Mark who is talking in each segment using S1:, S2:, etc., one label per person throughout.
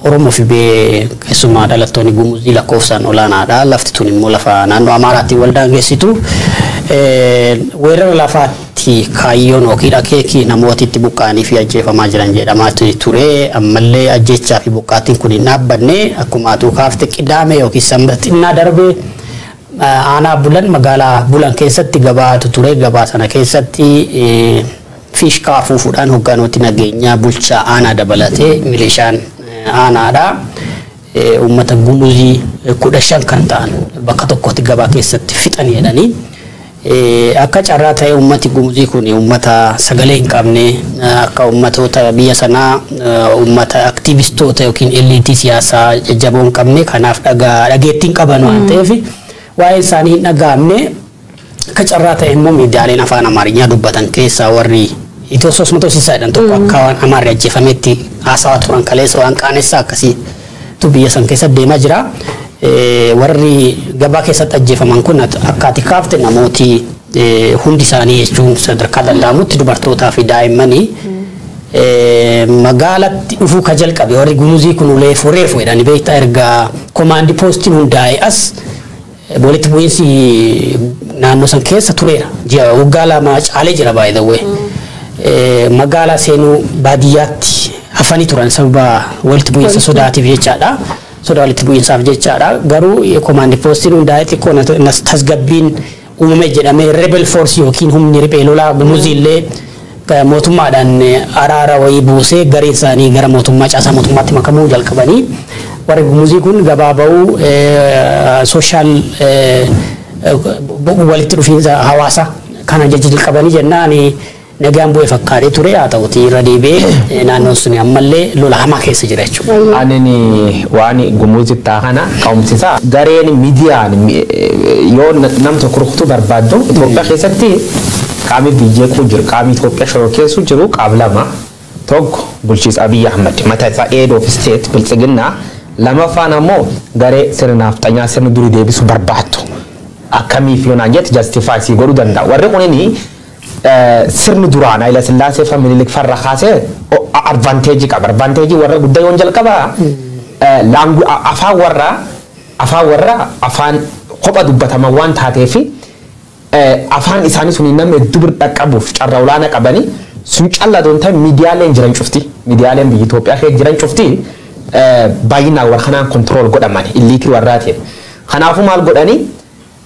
S1: Oromoo fi keessumaa dhalattoonni gumuzii lakkoofsaan olaanaadha. Lafti tun immoo lafa naannoo Amaaraatti waldaan geessitu. Weerara lafaatti kaayyoon yookiin akeekii namoota itti buqqaanii fi ajjeefamaa jiran jedhamaa ture. Ammallee ajjechaa fi buqqaatiin kun hin dhaabbanne akkuma atuu kaafte qidaame yookiin sanbata darbe aanaa bulan magaalaa bulan keessatti gabaatu ture. Gabaa sana keessatti fiishkaa fuudhaan hoggaanoti nageenyaa bulchaa aanaa dabalatee milishaan aanaadha. Uummata gumuzii 15 kan ta'an bakka tokkotti gabaa keessatti fixan jedhanii akka carraa ta'e uummati gumuzii kun uummata sagalee hin qabne akka uummatoota biyya sanaa uummata aktivistoota yookiin eliitii siyaasaa jajjaboo hin qabne kanaaf dhageettiin qaban waan ta'eef waa'ee isaanii hin dhaga'amne akka carraa ta'e immoo miidiyaaleen afaan Amaarinyaa dubbatan keessaa warri Itoo sosmoto sisaadhaan tokko akka waan Amaarri ajjeefametti haasawaa turan kaleessa waan qaanessaa akkasii tu biyya san keessa deemaa jira. Warri gabaa keessatti ajjeefaman kun akka ati kaafte namooti hundi isaanii jechuun sadarkaa danda'amutti dubartootaa fi daa'immanii magaalatti dhufuu ka jalqabe warri gumuzii kun ulee fureefu jedhanii beektaa erga komaandi poostiin hundaa'e as walitti bu'iinsi naannoo san keessa tureera. Waggaa lama caalee jira by the way. Magaalaa seenuu baadiyyaatti hafanii turan sababa walitti bu'iinsa sodaatiif jechaadha. Sodaa walitti bu'iinsaaf jechaadha. Garuu komaandi poostiin hundaa'e xiqqoo tasgabbiin uumame jedhamee rebel force yookiin humni riphee lolaa gumuziillee mootummaadhaan araara wayii buusee garee isaanii gara mootummaa caasaa mootummaatti makamuu jalqabanii warri gumuzii kun gabaaba'uu sooshaal walitti dhufiinsa hawaasa kana jalqabanii jennaan nagaan bu'ee fakkaatee ture haa ta'uti irra deebi'ee naannoon sun ammallee lola hamaa keessa jira jechuudha.
S2: Ani waan gumuzitti taa'ana ka'umsisaa gareen miidiyaan yoo nam tokko rukutuu barbaaddu Itoophiyaa keessatti qaamni biyya kuu jiru qaamni Itoophiyaa shoroo keessa jiru qaama lama tokko bulchiinsa Abiy Ahmed mataa isaa head of state biltsiginnaa lamaffaan ammoo garee sirnaaf xanyaa sirni durii deebisu barbaaddu akkamiif yoo naan jette justify si godhuu danda'a warri kunini sirni duraan Haile Sillaasee fi Minilik farra kaasee advantage qaba. Advantage warra guddaa yoon jalqaba afaan warra afaan kopha dubbatama waan taateef afaan isaanii sun namni dubur dhaqqabuuf carraa olaanaa qabanii sun callaa doontaa miidiyaaleen jiran cufti. Miidiyaaleen biyya Itoophiyaa keessa jiran cufti baay'inaan warra kanaan control godhaman illiitii warraatiin. Kanaafuu maal godhanii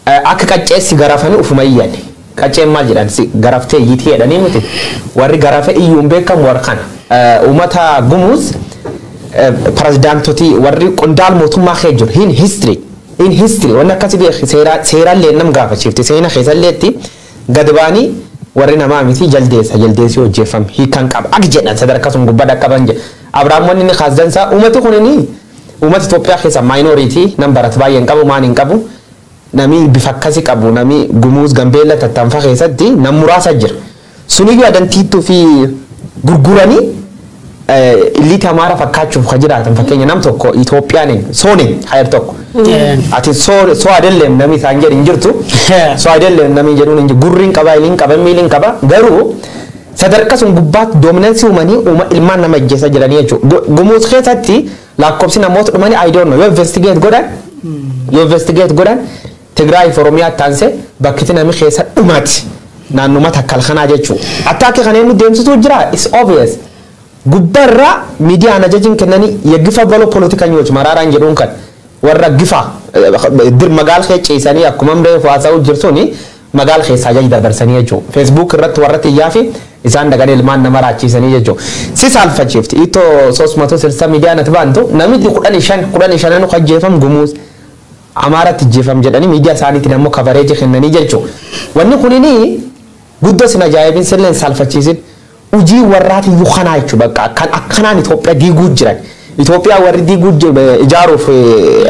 S2: akka qacceessi garafanii ufuma iyyan. Qacceen maal jedhan garaftee yiitii jedhanii miti warri garafe iyyuun beekamu warra kana uummata gumuz pirezidaantotii warri qondaal mootummaa kee jiru hin history wanni akkasii beeki seeraallee nam gaafachiifti seena keessalleetti gad baanii warri namaa miti jaldeessi hojjeeffame hiikan qaba ak jedhan sadarkaa sun gubbaa dhaqqaban jedha Abiraamonni ni kaasdansaa uummati kunini uummata Itoophiyaa keessa minority nam barat baay'een qabu maan hin qabu. Nami bifa akkasii qabu nami gumuz gambeella tattanfa keessatti nam muraasa jira. Suniyyuu adantiittuu fi gurguranii illiiti Amaara fakkaachuuf ka jiraatan fakkeenya nam tokko Itoophiyaan soone hayar tokko. Ati soo adelleem nami isaan jedhu hin jirtu. Soo adelleem nami jedhuun hin jiru. Gurriin qaba iliin qaba miiliin qaba garuu sadarkaa sun gubbaatti doominansi uumanii ilmaan nama ajjeessa jiranii jechuudha. Gumuz keessatti lakkoofsi namoota dhumanii I don't know yoo investigate godhan Tigraay Oromiyaa taanse bakkiti nami keessa dhumaati naannuma takkal kanaa jechuudha. Attaakii kana inni deemsituu jira is obvious. Gubbarra miidiyaan ajajin kennanii yaggifa baloo politikan yoo maraaraan jedhuun kan warra gifa magaal kee ciisanii akkuma amree faasaa jirtuuni magaal keessa ajaji dabarsanii jechuudha. Facebook irratti warra xiyyaa fi isaan dagadee ilmaan nama raachiisanii jechuudha. Si saalfachiifti itoo 360 miidiyaan ati baantu namni 15 nu ajjeefam gumuuz Amaaratti ajjeefam jedhanii miidiyaa isaaniitiin ammoo coverage kennanii jechuudha. Wanni kunini guddoo sin ajaa'ibin silleen saalfachiisin hojii warraati yuukanaa jechuudha. Kan akkanaan Itoophiyaa diiguu jiran. Itoophiyaa warri diiguu ijaaruuf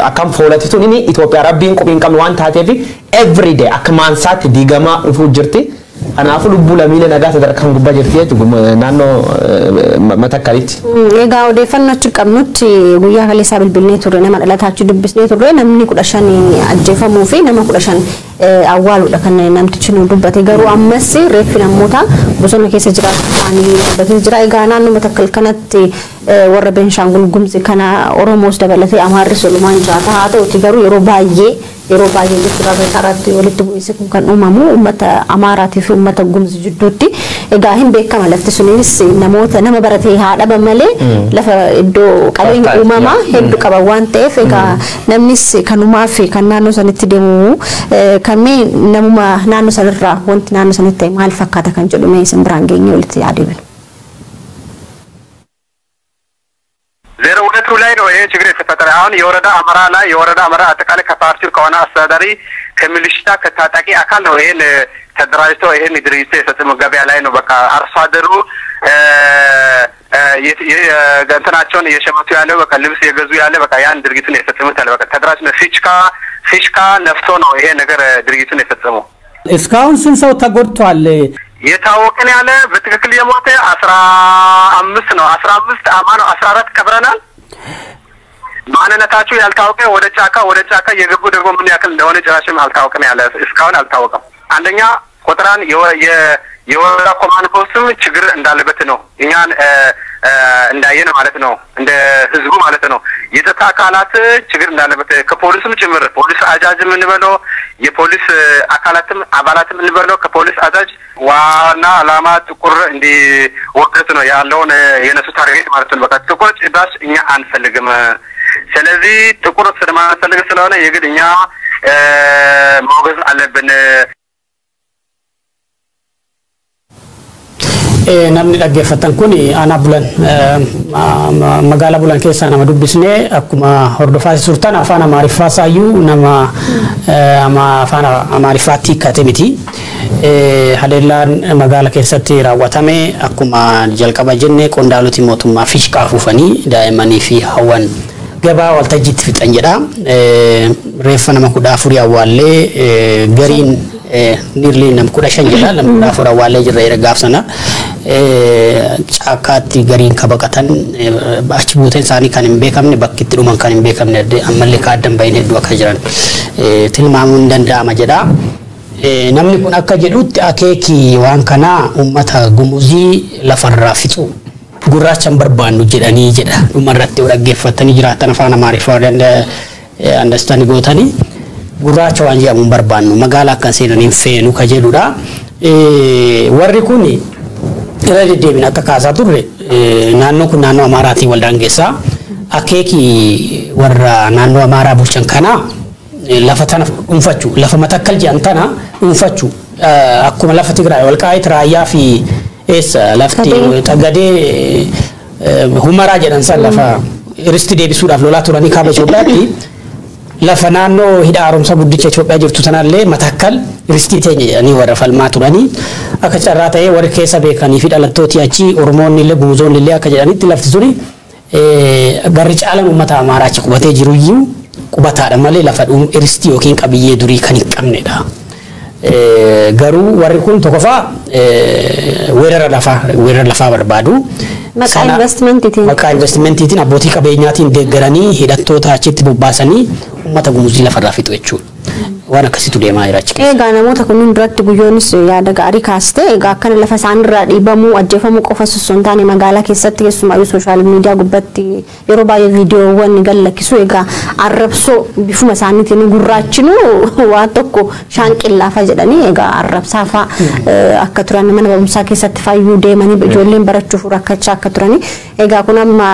S2: akkam foolatitu inni Itoophiyaa rabbiin qophiin qabnu waan taateef every day akka maansaatti diigamaa dhufuu jirti. أنا أقول بولا مين أنا قاعد أدرك هم قبّا جرتيه تقول نانو متى كاريت
S3: إيه قاعد يفنّا تكمّنت وياه اللي ساب البنية تورينا ما لا تحجي دبسني تورينا مني كل عشان أجيفه مو فينا ما كل عشان أول ولا كان نام تشنو دبتي قالوا أمسي ريفنا موتا بسون كيس جرا يعني بتجرا إيجانا إنه متكل كانت وربين شانغول جمزي كان أوروموس دبلتي أمهر سلمان جاتا هذا وتجارو يروباي جسرا بكاراتي ولد بويسكم كان أمة أماراتي في أمة جمزي جدوتي إيجاهم بكم على تسونيس نموت نما برتي هذا بملي لفا إدو كلين أمما هدو كبوان تف إيجا نمنيس كانوا ما في كان نانو سنتدمو كمي نمما نانو سنرا وانت نانو سنتي مال فكاتا كان جلو ميسن برانجيني ولتي عديبن
S4: زيرو ولتو لاينو إيه شغري ستفترعون يوردا أمرا لا يوردا أمرا أتكالي كفارتير كوانا أستادري كملشتا كتاتاكي أكال هو إيه تدراجتو إيه ندريسي ستمو قبي علينو بكا أرصادرو ገንተናቸውን እየሸመቱ ያለው በቃ ልብስ የገዙ ያለ በቃ ያን ድርጊቱን የፈጸሙት ያለ በቃ ተደራጅ ፊሽካ ነፍቶ ነው ይሄ ነገር ድርጊቱን የፈጸመው
S5: እስካሁን ስንት ሰው ተጎድቷል
S4: የታወቀን ያለ በትክክል የሞተ 15 ነው 15 አማኑ 14 ቀብረናል ማንነታቸው ያልታወቀ ወደ ጫካ የገቡ ደግሞ ምን ያክል እንደሆነ ጭራሽም አልታወቀም ያለ እስካሁን አልታወቀም አንደኛ ቁጥራን የወረዳ ኮማንድ ፖስትም ችግር እንዳለበት ነው እኛን እንዳየነ ማለት ነው እንደ ህዝቡ ማለት ነው የጸጥታ አካላት ችግር እንዳለበት ከፖሊስም ጭምር ፖሊስ አጃጅም እንበለው የፖሊስ አባላትም እንበለው ከፖሊስ አጃጅ ዋና አላማ ጥቁር እንዲ ወቅት ነው ያለውን የነሱ ታርጌት ማለት ነው በቃ ጥቁር ጭዳሽ እኛ አንፈልግም ስለዚህ ጥቁር ስለማንፈልግ ስለሆነ የግድ እኛ ሞገዝ አለብን
S1: namni dhaggeeffatan kun ana bulan magaalaa bulan keessa nama dubbisne akkuma hordofaa turtan afaan amaariffaa saayyuu nama afaan amaariffaatti hiikkate miti haleellaan magaalaa keessatti raawwatame akkuma jalqaba jenne qondaaloti mootummaa fishqaa afuufanii daa'immanii fi hawwan gabaa waltajjiitti fixan jedha reeffa nama 14 awwaallee gariin nirli nam 15 jedha nam 14 awwaallee jirra gaafsana caakkaatti gariin kabaqatan achi buuteen isaanii kan hin beekamne bakki itti dhuman kan hin beekamne ammallee kaaddan bahin hedduu akka jiran tilmaamuun danda'ama jedha namni kun akka jedhutti akeeki waan kanaa ummata gumuzii lafarraa fixu gurraachan barbaannu jedhanii jedha dhumarratti dhaggeeffatanii jiraatan afaan amaariffaa understand gootanii gurraacha waan jedhamuun barbaannu magaalaa akkan seenaniin feenu ka jedhudha warri kun irra deddeebiin akka kaasaa turre naannoo kun naannoo Amaaraatiin waldaangeessaa akeeki warra naannoo Amaaraa bulchan kanaa lafa tana dhuunfachuu lafa matakkal jedhan tana dhuunfachuu akkuma lafa Tigraay walqaayit raayyaa fi lafti tagadee humaraa jedhan san lafa risti deebisuudhaaf lolaa turanii kaaba Itoophiyaatti lafa naannoo hidha haaromsa guddicha Itoophiyaa jirtu sanallee matakkal riskii teenya jedhanii warra falmaa turanii akka carraa ta'ee warri keessa beekanii fi dhalattooti achi Oromoonni illee Gumuzoonni illee akka jedhanitti lafti suni garri caalan uummata Amaaraa achi qubatee jiru iyyuu qubataadha malee lafa riskii yookiin qabiyyee durii kan hin qabnedha. Garuu warri kun tokkoffaa weerara lafaa barbaadu. Maqaa investimentiitiin abbootii qabeenyaatiin deeggaranii hidhattoota achitti bobbaasanii uummata gumuzii lafarraa fixu jechuudha. Waan akkasitu deemaa jira achi keessa.
S3: Egaa namoota kunniin duratti guyyoonis yaada gaarii kaaste egaa akkana lafa isaanirraa dhiibamuu ajjeefamuu qofa osoo hin taane magaalaa keessatti keessumayyuu sooshaal miidiyaa gubbatti yeroo baay'ee viidiyoowwan gallakkisu egaa arrabsoo bifuma isaaniitiin gurraachinu waan tokko shaanqillaafa jedhanii egaa arrabsaafa akka turan mana barumsaa keessatti fayyuu deemanii ijoolleen barachuuf rakkachaa akka turanii egaa kun amma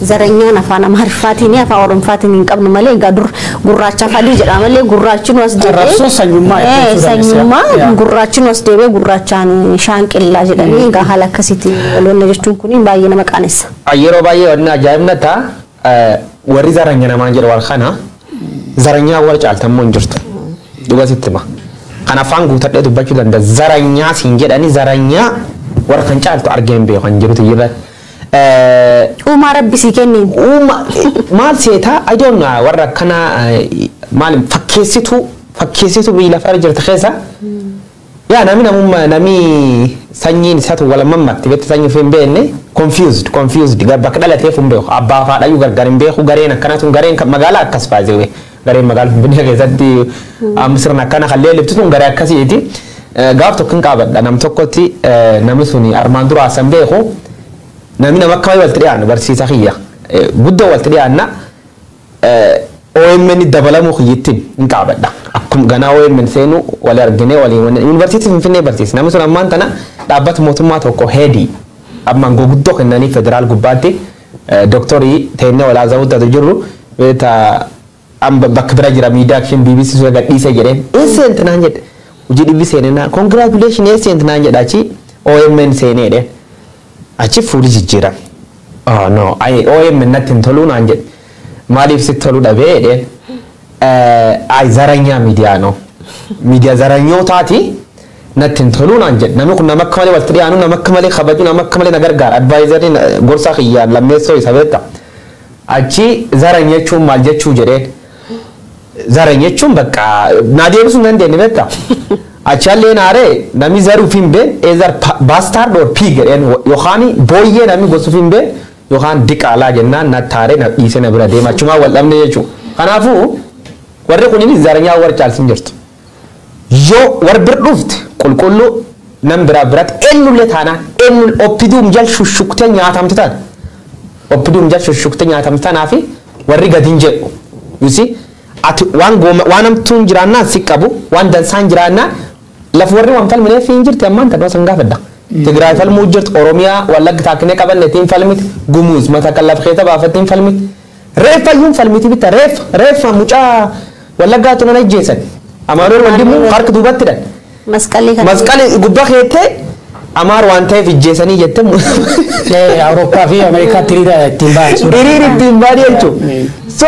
S3: zaranyaan afaan amaariffaatiin afaan oromofaatiin hin qabnu malee egaa dur gurraacha fadii jedhama malee gurraachinu as deebee sanyummaa gurraachinu as deebee gurraachaan shaanqillaa jedhanii egaa haala akkasiitiin waloonna jechuun kun baay'ee nama qaanessa.
S2: Yeroo baay'ee wanna ajaa'ibnata warri zaranya namaan jedhu wal kana zaranyaa wal caaltammoo hin jirtu dhugasitti ma kan afaan guutadhee dubbachuu danda'a zaranyaa siin jedhanii zaranyaa warra kan caaltu argeen beekan jirutu jirra.
S3: Uma Rabbi si kenni.
S2: Maal seeta I don't know warra kana maal fakkeessitu biila fara jirta keessa yaa nami sanyiin isaatu wala mammatti beektu sanyii fi hin beekne confused bakka dhalatee fi hin beeku abbaa fi haadha gargar hin beeku gareen akkanatu gareen magaalaa akkas baasee gareen magaalaa Finfinnee keessatti sirna akkana kallee liftu sun garee akkasiiti gaaf tokko hin qabadha nam tokkotti namni suni armaan dura asan beeku namni nama akka walitti dhiyaannu barsiisa kiyya guddoo walitti dhiyaanna OMN dabalamuu kiyyittiin hin qabadha akkuma ganaa OMN seenu wal argine waliin yuunivarsiitii Finfinnee barsiisa namni sun ammaan tana dhaabbata mootummaa tokko heedii ammaan guddoo kennanii federaal gubbaatti doktorii teennee walaa zawuttatu jirru beeta bakka bira jira miidiyaa akshin BBC sura gadhiisee jedheen eessent naan jedhe hojii dhibbi seenena congratulation eessent naan jedha achi OMN seeneedhe achi fuudhi jijjiiran no OMN natti hin toluu naan jedhe maaliif sitti toluu dhabee jedheen zaranyaa miidiyaa no miidiyaa zaranyootaati natti hin toluu naan jedhe namni kun nama akka malee walitti dhiyaanu nama akka malee kabaju nama akka malee na gargaara advaayizarii gorsaa kiyyaan lammeessoo isa beekta achi zaranya jechuun maal jechuu jedheen zaranya jechuun bakka naa deebisuu hin dandeenye beekta achaallee naaree namni zaruuf hin been eezar baastard or pig jedheen yookaan booyyee namni gosuuf hin been yookaan diqaalaa jennaan na taaree na dhiisee na bira deema achumaa wal dhabne jechuudha. Kanaafuu warri kunis zaranyaa warra caalsin jirtu. Yoo warri bir dhufte qulqulluu nam biratti eenyullee taanaan eenyuun oppiduum jal shushukte nyaatamtu taana. Oppiduum jal shushukte nyaatamtu taanaa fi warri gadi hin jedhu. Yusi ati waan amtuun jiraannaan si qabu waan dansaan jiraannaan lafa warri waan falminee fi hin jirti ammaan tanoo san gaafadha. Tigraay falmuu jirtu Oromiyaa wallagga taaknee qabannetiin falmiti gumuuz mata kallaf keessa baafattiin falmiti reeffa iyyuu falmiti bitta reeffa mucaa wallaggaa tunan ajjeesan amaaroon waldimuu harka duubatti dhan masqalii gubbaa keettee amaar waan ta'eef ijjeesanii jette
S1: Awurooppaa fi Ameerikaatti
S2: hiriira ittiin baadhi jechuudha. So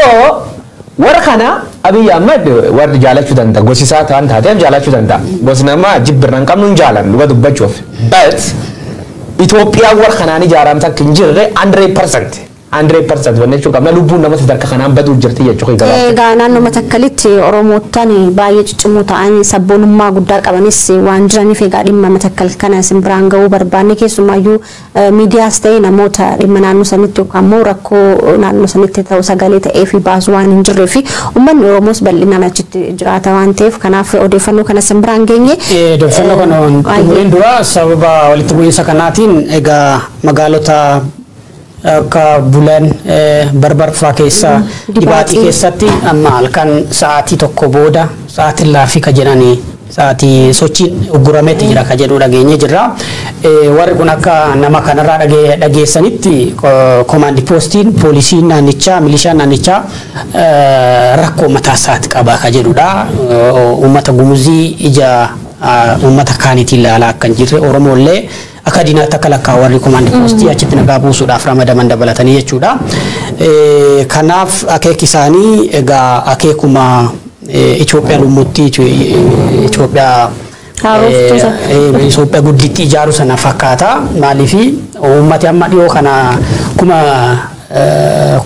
S2: warra kana Abiy Ahmed warri jaalachuu danda'a gosisaa ta'an taateef jaalachuu danda'a gosi nama jibbirra hin qabnu hin jaalan dhuga dubbachuuf but Itoophiyaa warra kanaan ijaaramta akka hin jirre 100% wanne jechuun qabna lubbuun nama sadarkaa kanaan baduu jirti jechuudha.
S3: Egaa naannoo Matakkalitti Oromootaan baay'ee ciccimoo ta'anii sabboonummaa guddaa qabanis waan jiraniif egaa dhimma Matakkal kana simbiraan ga'uu barbaanne keessumaayyuu miidiyaas ta'ee namoota dhimma naannoo sanitti yookaan immoo rakkoo naannoo sanitti ta'u sagalee ta'ee fi baasu waan hin jirree fi uummanni Oromoos bal'inaan achitti jiraata waan ta'eef kanaaf odeeffannoo kana simbiraan geenye.
S1: Odeeffannoo kana umuriin dura sababa walitti bu'iinsa kanaatiin egaa magaalota akka bulan barbarfaa keessa dibaatii keessatti amma halkan sa'aatii tokko booda sa'aatii laafii ka jedhanii sa'aatii sochiin uggurametti jira ka jedhu dhageenye jirra. Warri kun akka nama kanarraa dhageessanitti komaandi poostiin poolisiin naannichaa milishaan naannichaa rakkoo mataa isaati qaba ka jedhudha. Uummata gumuzii ija uummata kaaniitiin ilaalaa akka hin jirre Oromoollee akka diinaatti akka lakkaa warri komaandi poostii achitti nagaa buusuudhaaf ramadaman dabalatanii jechuudha. Kanaaf akeeki isaanii egaa akeekuma Itoophiyaa lummuutti Itoophiyaa gudditti ijaaru sana fakkaata. Maaliif uummati amma dhiyoo kana kuma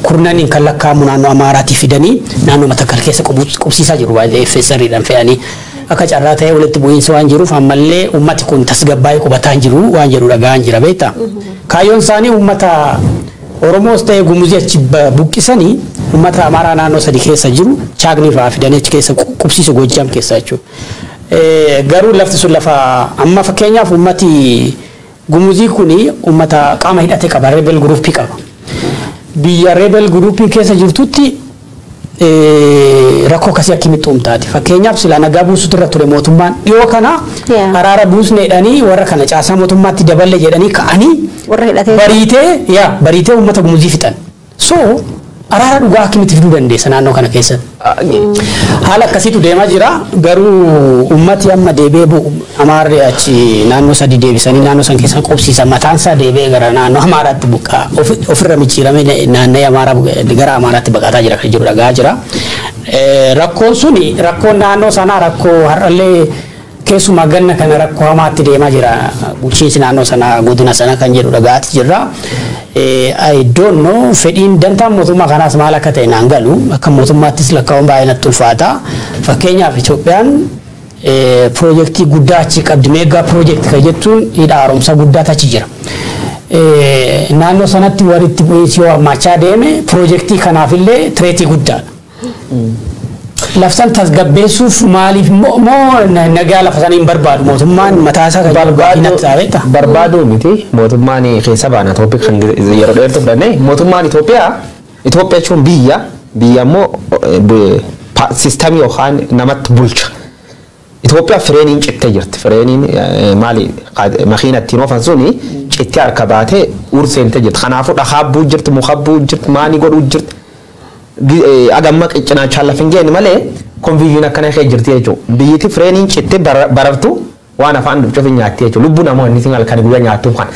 S1: kurnaniin kan lakkaa'amu naannoo Amaaraatii fidanii naannoo Matakkal keessa qubsiisaa jiru baay'ee FSR'dhaan fe'anii. Akka carraa ta'ee walitti bu'iinsa waan jiruuf ammallee uummati kun tasgabbaa'ee qubataa jiru waan jedhu dhagaan jira beektaa. Kaayyoon isaanii uummata Oromoos ta'ee gumuzii achi buqqisanii uummata Amaaraa naannoo sadii keessa jiru chaagni fa'aa fidanii achi keessa qubsiisu Gojjaam keessa jechuudha. Garuu lafti sun lafa amma fakkeenyaaf uummati gumuzii kuni uummata qaama hidhate qaba rebel groupii qaba. Biyya rebel groupii keessa jirtutti rakkoo kasii akkamitti uumtaati. Fakkeenyaaf sila nagaa buusutu irra ture mootummaan dhiyoo kana araara buusneedhanii warra kana caasaa mootummaatti daballe jedhanii ka'anii bariitee uummata gumuzii fixan. So araara dhugaa akkamitti fiduu dandeessa naannoo kana keessatti. Haala akkasiitu deemaa jira. Garuu uummati amma deebi'ee bu'u Amaarri achi naannoo sadii deebisanii naannoo san keessa qubsiisan mataan isaa deebi'ee gara naannoo Amaaraatti buqqaa ofirra micciiramee naannoo Amaaraa gara Amaaraatti baqataa jira kan jiru dhagaa jira. Rakkoon suni rakkoon naannoo sanaa rakkoo har'allee keessumaa ganna kana rakkoo hamaatti deemaa jira. Bulchiinsi naannoo sanaa godina sana kan jedhu dhagaatti jirra. I don't know fedhiin dantaan mootummaa kanaas maal akka ta'e naan galu akka mootummaattis lakkaa'uun baay'ee natti ulfaata. Fakkeenyaaf Itoophiyaan Projektii guddaa achi qabdi meegaa projektii kan jettuun hidha haaromsa guddaa achi jira. Naannoo sanatti walitti bu'iinsi yoo hammaachaa deeme projektii kanaafillee tireetii guddaadha. Lafsan tasgabbeessuuf maaliif moo nagaa lafa sanii hin barbaadu mootummaan mataasaa kan
S2: barbaadu miti mootummaan keessa baana toopik kan yeroo dheertu fudhanne mootummaan Itoophiyaa jechuun biyya immoo sistamii yookaan namatti bulcha. Itoophiyaa fireeniin cittee jirti. Fireeniin maali makiina ittiin oofan suni cittee harka baatee urseentee jirti. Kanaafuu dhahaabbuu jirti, mukabbuu jirti, maanii godhuu jirti. Agamma cinachaan lafa hin geenye malee konfiiziyoon akkana kee jirti jechuudha. Biyyatti fireeniin cittee barartu waan afaan dubcuuf nyaatti jechuudha. Lubbuu namoonni isin halkan guyyaa nyaattuuf kan.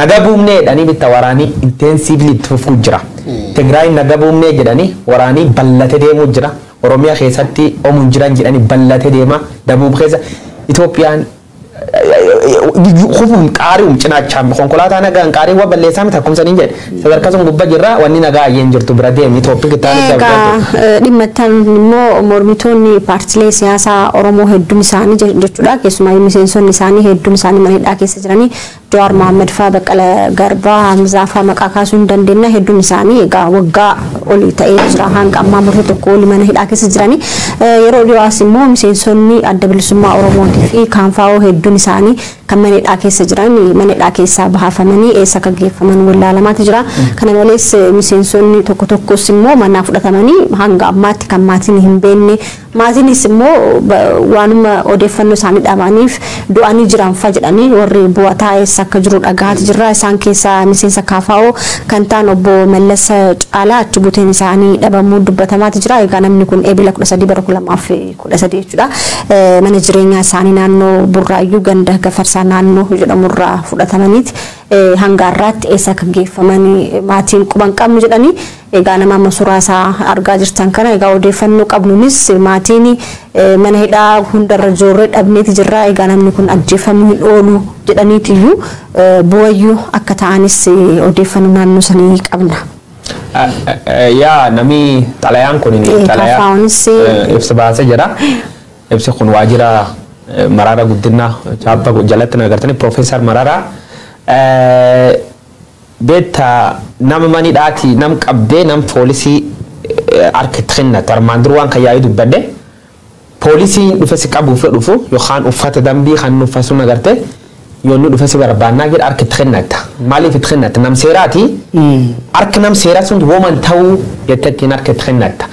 S2: Naga buumnee jedhanii bitta waraanii intensiivli itti fufuu jira. Tigraay naga buumnee jedhanii waraanii bal'ate deemuu jira. Oromiyaa keessatti omuun jiran jedhanii bal'ate deema. Dabuub keessa Itoophiyaan hubuun qaari'uun cinaachaan konkolaataa nagaan qaariiwwa balleessaa miti akkumsanii jedhe. Sadarkaa sun gubbaa jirra wanni nagaa ayyeen jirtu bira deemni Itoophiyaa
S3: kitaaba. Dhimmattan immoo mormitoonni paartilee siyaasaa Oromoo hedduun isaanii jechuudha. Keessumaa miseensonni isaanii hedduun isaanii mana hidhaa keessa jiranii Jawaar Mohaammed fa'aa Baqqalaa Garbaa Hamzaa fa'aa maqaa kaasuu hin dandeenya hedduun isaanii egaa waggaa olii ta'ee jira hanga ammaa murtee tokko olii mana hidhaa keessa jiranii yeroo dhiyaas immoo miseensonni adda bilisummaa Oromootii fi kaanfaa'oo hedduun isaanii kan mana hidhaa keessa jiran mana hidhaa keessaa baafamanii eessa akka geeffaman wallaalamaati jira. Kana malees miseensonni tokko tokkos immoo manaa fudhatamanii hanga ammaatti kan maatiin hin beekne maatiinis immoo waanuma odeeffannoo isaanii dhabaniif du'anii jiran fa jedhanii warri bu'ataa eessa akka jiru dhagaati jirra. Isaan keessaa miseensa kaafaa'oo kan ta'an obbo Mallas Caalaa achi buuteen isaanii dhabamuu dubbatamaati jira. Egaa namni kun eebila 13 bara 2013 jechuudha. Mana jireenyaa isaanii naannoo Burraayyuu ganda Gafarsaa naannoo jedhamurraa fudhatamaniiti hanga har'aatti eessa akka geeffamanii maatiin quban qabnu jedhanii egaa nama masuraasaa argaa jirtan kana egaa odeeffannoo qabnunis maatiin mana hidhaa hundarra joorree dhabneeti jirra. Egaa namni kun ajjeefamuu hin oolu jedhaniitiyyuu bu'ayyuu akka ta'anis odeeffannoo naannoo sanii qabna.
S2: Yaa nami xalayaan kun xalayaa ibsa baasee jira. Ibsi kun waajjira Mararaa guddinaa chaappa jalatti nagartanii Profeesar Mararaa beetta nama manidhaati nam qabdee nam poolisii harkatti kennatu armaan dura waan kayyaa'ii dubbadde poolisiin dhufe si qabuuf dhufu yookaan uffata dambii kan uffasu nagarte yoonni dhufe si barbaannaa jedha harkatti kennata. Maaliif itti kennata nam seeraati harki nam seeraa sun wooman ta'uu jettattiin harkatti kennata.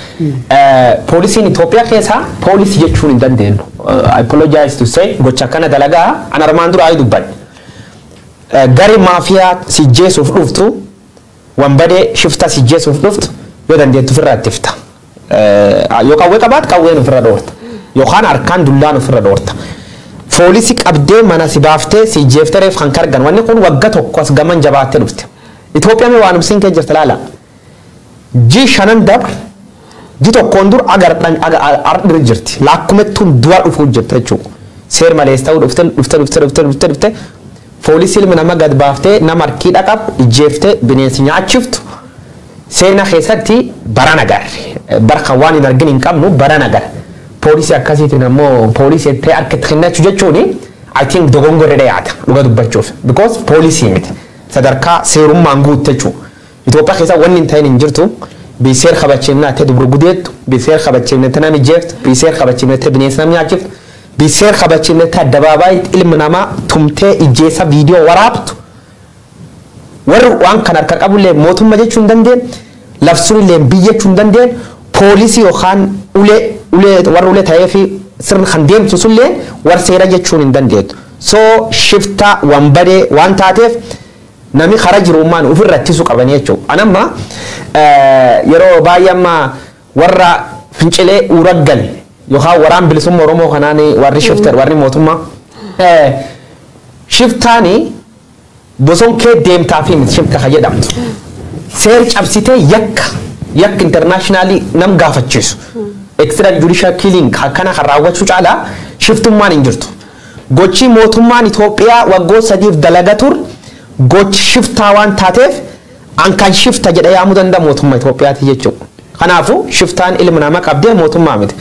S2: Poolisiin Itoophiyaa keessaa poolisii jechuun hin dandeenyu. I apologize to say gocha kana dalagaa an armaan dura ayi dubbadde. Gari maafiyaa si jeesuuf dhuftu wambadee shifta si jeesuuf dhuftu yoo dandeettu ofirraa ittifta. Yoo qawwee qabaat qawween ofirra dhoorta yookaan harkaan dullaan ofirra dhoorta. Poolisii qabdee mana si baaftee si jeeftareef kan kargan wanni kun wagga tokko as gaman jabaattee dhufte. Itoophiyaan waan umsiin kee jirti laala. Ji shanan dabre ji tokkoon dur agardan ardhir jirti. Laakkumettuun du'a dhufuu jirti jechuudha. Seer malees ta'uu dhufte poolisii ilmi nama gad baaftee nama harkii dhaqab ijjeeftee bineensi nyaachiftu seena keessatti bara nagarre barka waan hin argin hin qabnu bara nagarre poolisii akkasiitiin ammoo poolisii itti harkatti kennachuu jechuun I think dogongorre dhiyaata dhuga dubbachuuf because poolisii miti sadarkaa seerummaan guutte jechuudha. Itoophiyaa keessa wanni hin ta'in hin jirtu biseer kabachiifnaa itti dubru gudeettu biseer kabachiifnaa itti nama ijjeeftu biseer kabachiifnaa itti bineensi nama nyaachiftu biseer kabachiifnaa itti addabaabaayii ilmi namaa tumtee ijjeessa viidiyoo waraabtu warri waan kan harka qabullee mootummaa jechuun hin dandeenye labsuunillee biyya jechuun hin dandeenye poolisii yookaan warra ulee ta'ee fi sirna kan deemtu sullee warra seera jechuun hin dandeettu. So shifta wambadee waan taateef nami kara jiruummaan ofirra ittisuu qabanii jechuudha. Anamma yeroo baay'ee amma warra fincilee uraggal yookaan waraan bilisummaa Oromoo kanaan warri shiftar warri mootummaa shiftaanii boson kee deemtaa fi miti shifta ka jedhamtu. Seer cabsitee yakka internationally nam gaafachiisu. Extrajudicial killing akkana kan raawwachuu caalaa shiftummaan hin jirtu. Gochi mootummaan Itoophiyaa waggoo sadiif dalaga tur gochi shiftaa waan taateef ankan shifta jedha yaamuu danda'a mootummaa Itoophiyaati jechuudha. Kanaafuu shiftaan ilma namaa qabdee mootummaa miti.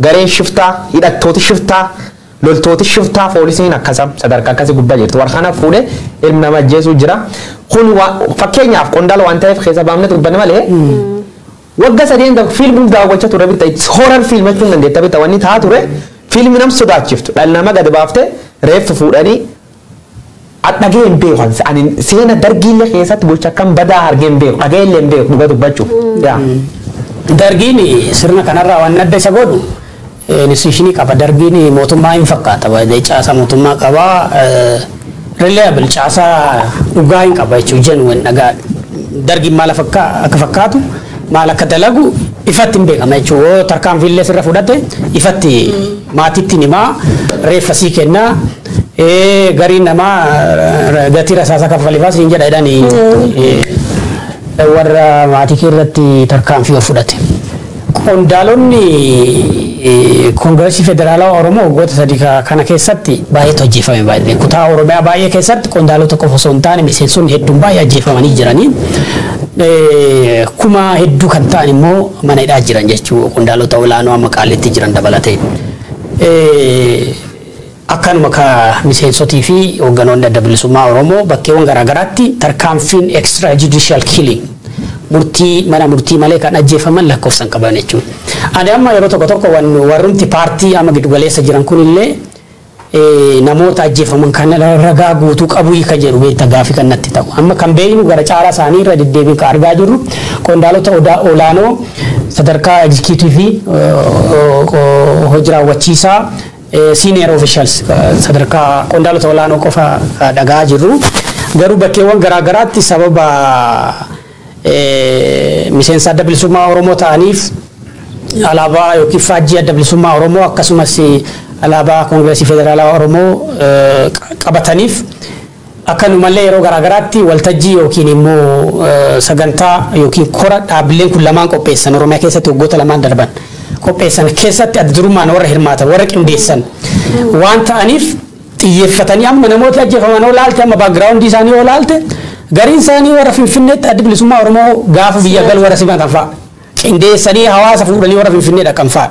S2: Gareen shiftaa hidhattooti shiftaa loltooti shiftaa poolisiin akkasam sadarkaa akkasii gubbaa jirtu warqana fuudhee ilmi nama ajjeesuu jira kun fakkeenyaaf qondaala waan ta'eef keessa baafne dubbanne malee wagga sadeen fiilmii daawwachaa ture bitta horror fiilmii jechuun dandeetta bitta wanni ta'a ture fiilmii nam sodaachiftu dhalli nama gadi baaftee reeffa fuudhanii dhagee hin beeku ani seena dargiillee keessatti gocha akkam badaa argee hin beeku dhagee illee hin beeku dhuga dubbachuuf.
S1: Dargiin sirna kanarraa waan adda isa godhu institutionii qaba dargiin mootummaa hin fakkaata baay'ee caasa mootummaa qaba reliable caasa dhugaa hin qaba jechuun jennu waan dhagaa dargiin maal akka fakkaatu maal akka dalagu ifatti hin beekama jechuun tarkaanfiillee sirra fudhate ifatti maatiitti himaa reeffa sii kennaa gariin namaa gatii rasaasa kaffalifaas hin jedha jedhanii warra maatii irratti tarkaanfii of fudhate. Qondaalonni Koongireesii Federaalaa Oromoo waggoota sadii kana keessatti baay'eetu ajjeefame baay'ee kutaa Oromiyaa baay'ee keessatti qondaalota qofa osoo hin taane miseensonni hedduun baay'ee ajjeefamanii jiranii kuma hedduu kan ta'an immoo mana hidhaa jiran jechuudha qondaalota olaanoo amma qaalitti jiran dabalatee. Akkanuma ka miseensotii fi hoogganoonni adda bilisummaa Oromoo bakkeewwan garaagaraatti tarkaanfiin extrajudicial killing murtii mana murtii malee kan ajjeefaman lakkoofsan qaban jechuudha. Ani amma yeroo tokko warrumti paartii amma giddu galeessa jiran kunillee namoota ajjeefaman kan ragaa guutuu qabu ka jedhu beekta gaafii kan natti ta'u. Amma kan beeknu gara caalaa isaanii irra deddeebiin kan argaa jirru qondaalota olaanoo sadarkaa egzikiyuutiivii hojii raawwachiisaa senior officials sadarkaa qondaalota olaanoo qofa dhagaa jirru garuu bakkeewwan garaagaraatti sababa miseensa adda bilisummaa Oromoo ta'aniif alaabaa yookiin faajjii adda bilisummaa Oromoo akkasumas alaabaa Koongireesii Federaalaa Oromoo qabataniif akkanumallee yeroo garaagaraatti waltajjii yookiin immoo sagantaa yookiin kora dhaabbileen kun lamaan qopheessan Oromiyaa keessatti waggoota lamaan darban qopheessan keessatti adda durummaan warra hirmaatan warra qindeessan waan ta'aniif xiyyeeffatanii amma namoota ajjeefaman oo laalte amma baagiraawundii isaanii oo laalte gariin isaanii warra Finfinneetti adda bilisummaa Oromoo gaafa biyya gal warra simatan fa'a qindeessanii hawaasa fuudhanii warra Finfinnee dhaqan fa'a.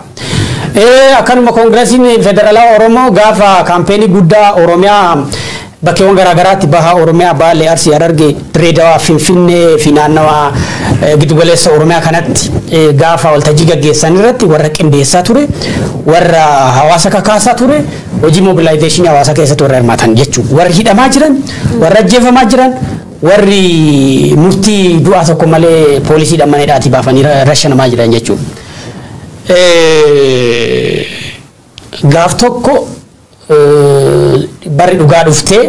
S1: Akkanuma Koongireesiin Federaalaa Oromoo gaafa kaampeenii guddaa Oromiyaa bakkeewwan garaagaraatti bahaa Oromiyaa Baalee Arsii Harargee Dirreedawaa Finfinnee fi naannawaa giddugaleessa Oromiyaa kanatti gaafa waltajjii gaggeessan irratti warra qindeessaa ture warra hawaasa kakaasaa ture hojii mobilaayizeeshinii hawaasa keessatti warra hirmaatan jechuudha. Warri hidhamaa jiran warra ajjeefamaa jiran warri murtii du'aa tokko malee poolisiidhaan mana hidhaatii baafanii rashanamaa jiran jechuudha. Gaaf tokko barri dhugaa dhuftee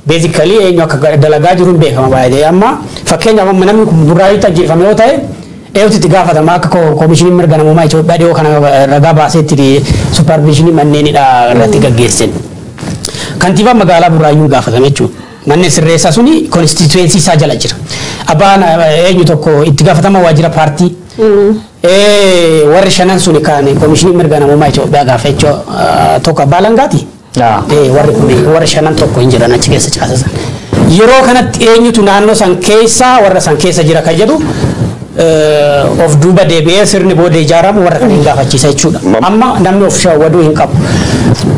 S1: basically eenyu akka dalagaa jiruun beekama baay'ee amma fakkeenyaaf amma namni kun burraayyuutti ajjeefame yoo ta'e eewwatti gaafatama akka koomishiniin mirga namummaa Itoophiyaa dhiyoo kana ragaa baaseetti supervisionii manneenidha irratti gaggeessan. Kantiibaan magaalaa Burraayyuun gaafatame jechuudha. Manneen sirreessaa suni konstituensii isaa jala jira. Abbaan eenyu tokko itti gaafatama waajjira paartii. Warri shanan suni kan koomishiniin mirga namummaa Itoophiyaa gaafachuu tokko abbaa langaati. Warri shanan tokko hin jiran achi keessa caasasan. Yeroo kanatti eenyutu naannoo san keessa warra san keessa jira kan jedhu of duuba deebi'ee sirni booda ijaaramu warra kan hin gaafachiisa jechuudha. Amma namni of shawwaduu hin qabu.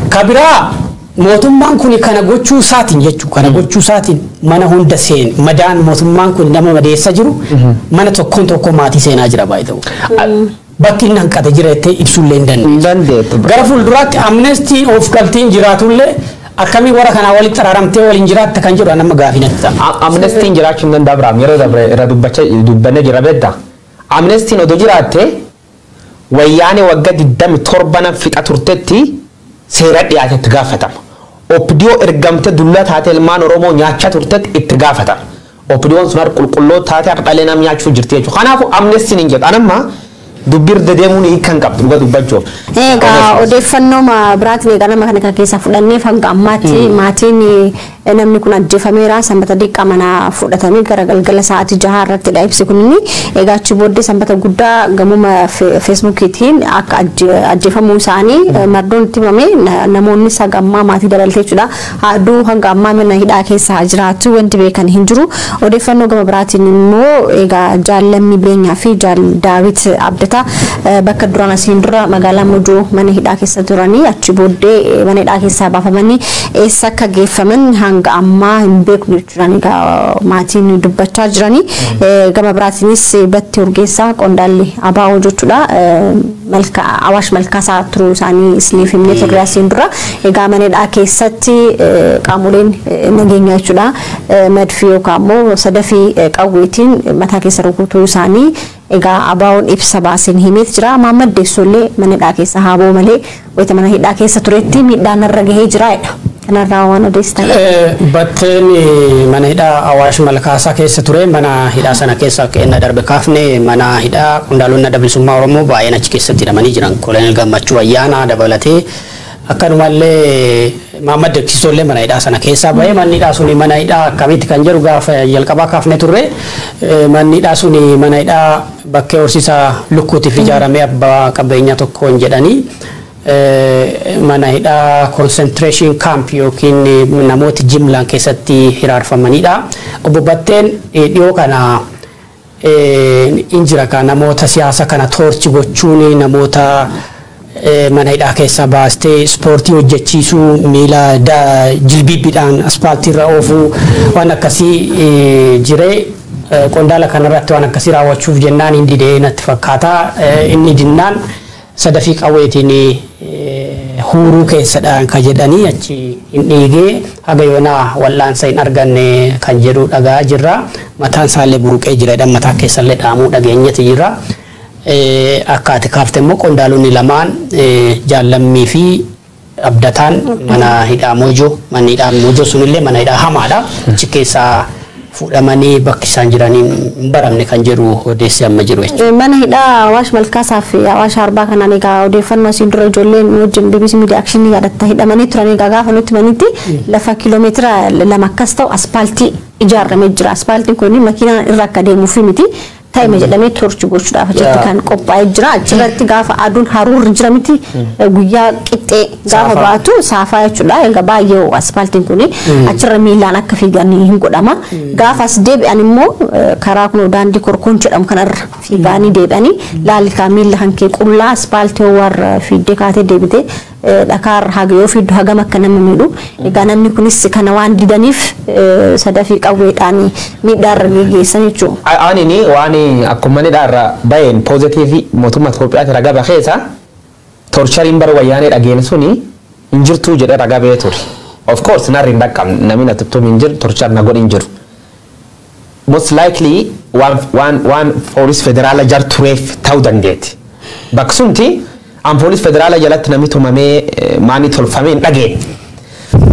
S1: Kabiraa mootummaan kun kana gochuu isaatiin jechuudha. Kana gochuu isaatiin mana hunda seen madaan mootummaan kun nama madeessa jiru mana tokkoon tokko maatii seenaa jira baay'ee. Bakki inni hanqate jira jettee ibsullee hin dandeettu. Gara fuulduraatti amnestiin of galtiin jiraatullee akkamii warra kanaa walitti xaraaramtee waliin jiraatta kan jedhu nama gaafii natti ta'a.
S2: Amnestiin jiraachuu hin danda'a biraam yeroo irra dubbanne jira beektaa. Amnestiin odoo jiraatte wayyaanee waggaa 27 fixa turtetti seera dhiyaatetti gaafatama. Opdiyoo ergamte dullaa taate ilmaan Oromoo nyaachaa turtetti itti gaafatama. Opdiyoon sun qulqulloo taate dhalee nam nyaachuu jirti jechuudha. Kanaafuu amnestiin hin jedhu. Anamma dubbir deemuun hiikan qabdu dhuga dubbachuuf.
S3: Egaa odeeffannoo biraatiin egaa nama kana keessa fudhannee hanga ammaatti maatiin namni kun ajjeefameera sanbata diqqaa mana fudhatamee gara galgala sa'aatii 6 irratti dha ibsi kunni egaa achi booddee sanbata guddaa gamuma feesbuukiitiin akka ajjeefamuu isaanii mardoon itti himame namoonni sagammaa maatii dabalatee jechuudha haaduu hanga ammaa mana hidhaa keessa jiraatu wanti beekan hin jiru odeeffannoo gama biraatiin immoo egaa jaallammii beenyaa fi jaal daawit abdata bakka duraan asiin dura magaalaa Mojoo mana hidhaa keessa turanii achi booddee mana hidhaa keessaa baafamanii eessa akka geeffaman hanga ammaa hin beeku jechuudhaan egaa maatiin dubbachaa jiranii gama biraatiinis batti urgeessaa qondaalli abaa'oo jechuudha malka awaash malkaasaa turuu isaanii isiniif himnee turre asiin dura egaa mana hidhaa keessatti qaamoleen nageenya jechuudha madfii yookaan immoo sadafii qawweetiin mataa keessa rukutuu isaanii egaa abaa'oon ibsa baaseen himee jira Maamad Deessollee mana hidhaa keessa haaboo malee wayita mana hidhaa keessa turetti miidhaan irra gahee jiraadha kanarraa waan odeessitan
S1: batteen mana hidhaa awaash malkaasaa keessa ture mana hidhaa sana keessa kenna darbe kaafne mana hidhaa qondaaltonni dabalisummaa Oromoo baay'een achi keessatti hidhamanii jiran Koloneel Gammachuu Ayyaanaa dabalatee akkanumallee Maamad Deessollee mana hidhaa sana keessa bahe manni hidhaa suni mana hidhaa akkamitti kan jedhu gaafa jalqabaa kaafne turre manni hidhaa suni mana hidhaa bakkee horsiisa lukkuutiif ijaaramee abbaa qabeenya tokkoon jedhanii mana hidhaa concentration camp yookiin namooti jimlaan keessatti hiraarfamanidha obbo Batteen dhiyoo kana injira kan namoota siyaasa kana toorchi gochuun namoota mana hidhaa keessa baastee ispoortii hojjechiisuu miila jilbiibidhaan aspaaltii irra oofuu waan akkasii jiree qondaala kanarratti waan akkasii raawwachuuf jennaan hin didee natti fakkaata inni dinnaan sadafii qawweetiin huuruu keessadhaan kan jedhanii achi hin dhiigee haga yoonaa wal'aansa hin arganne kan jedhu dhagaa jirra mataan isaallee buruqee jira mataa keessallee dhaamuu dhageenyati jirra akkaati kaafte immoo qondaalonni lamaan jaallammii fi abdataan mana hidhaa Mojoo manni hidhaa Mojoo sunillee mana hidhaa hamaadha achi keessaa fuudhamanii bakki isaan jiraniin baramne kan jedhu odeessi amma jiru jechuudha.
S3: Mana hidhaa awaash malkaasaa fi awaash arbaa kanaan egaa odeeffannoo asiin dura ijoolleen wajjin BBC Media Action yaadatta hidhamanii turan egaa gaafa nutti manitti lafa kiiloomeetira 2 akkas ta'u aspaaltii ijaaramee jira aspaaltiin kun makiinaan irra akka deemuuf miti taa'ima jedhamee torchi gochuudhaaf achitti kan qophaa'ee jira achirratti gaafa aduun haruurri jira miti guyyaa qixxee gaafa baatu saafaa jechuudha egaa baay'ee aspaaltiin kun achirra miilaan akka fiiganii hin godhama gaafas deebi'an immoo karaa kun daandii korkoon jedhamu kanarra fiiganii deebi'anii laallikaa miila kan kee qullaa aspaaltii warra fiiddee kaatee deebitee dhakaar haga yoo fiiddu hagam akka nama miidhu egaa namni kunis kana waan didaniif sadafii qawweedhaan miidhaarra geessan jechuudha.
S2: Ani waan akkuma nidhaarra baay'een pooziitiivii mootummaa Itoophiyaatti ragaa baheessa torchariin bara wayyaanee dhageenya suni hin jirtu jedhee ragaa bahee ture. Of course narri hin dhaqqabne namni na tuttuun hin jiru torchar na godhin jiru. Most likely waan poolis federaala jar tureef ta'uu dandeetti. Bakka sunti an poolis federaala jalatti namni tumamee maanii tolfamee hin dhageenye.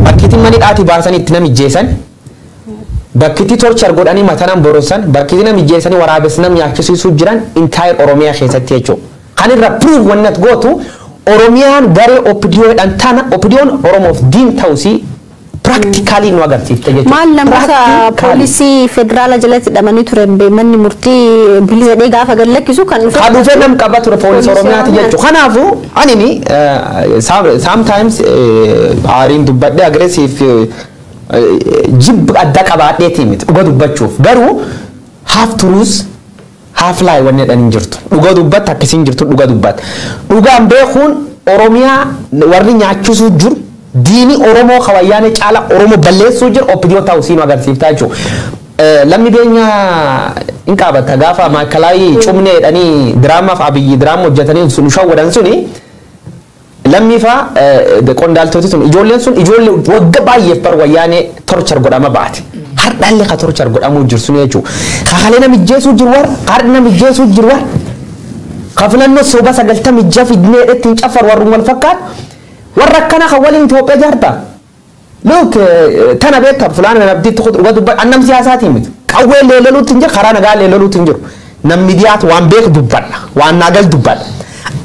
S2: Bakkiitti mani dhaati baasan itti nami jeesan bakkiitti torchar godhanii matanaan borosan bakkiitti nami jeesanii waraabessi nam nyaachisiisuu jiran entire Oromiyaa keessatti jechuudha. Kan irra proof wanni ati gootu Oromiyaan garee OPDO'dhaan tana OPDO'n Oromoof diin ta'usii practically nu agarsiifte jechuudha.
S3: Maal namoota poolisii federaala jalatti hidhamanii turan manni murtii bilisa dhee gaafa gallakkisu kan dhufe.
S2: Kan dhufe nam qaba ture poolisii Oromiyaati jechuudha. Kanaafuu anini sometimes aariin dubbadhee aggressive jib adda qabaadheetii miti dhuga dubbachuuf garuu half truth half lie wanni jedhan hin jirtu dhuga dubbatta akkasiin jirtu dhuga dubbatta dhugaan beekuun Oromiyaa warri nyaachisuu jiru diini Oromoo kawayyaane caala Oromoo balleessuu jiru OPDO ta'uu siin agarsiiftaa jechuudha. Lammi beenya hin qabata gaafa maakalaayii cumnee jedhanii diraamaaf abiyyi diraama hojjetanii sun shawwadan suni lammi fa qondaaltoti sun ijoolleen sun ijoollee wagga baay'eef bar wayyaanee torchar godhama baate. Hardhaallee ka torchar godhamuu jiru sun jechuudha. Kakaalee namijjeessuu jiru war hardi namijjeessuu jiru war kafilannoo soba 90 fidnee ittiin cafar warrun wal fakkaatu warra akkana kan waliin Itoophiyaa jaarta. Look tana beekta fulaana nabdiitti dhuga dubbat annam siyaasaati miti. Qawwee leelaluutti hin jiru karaa nagaa leelaluutti hin jiru. Nam miidiyaatu waan beeku dubbadha waan naagal dubbadha.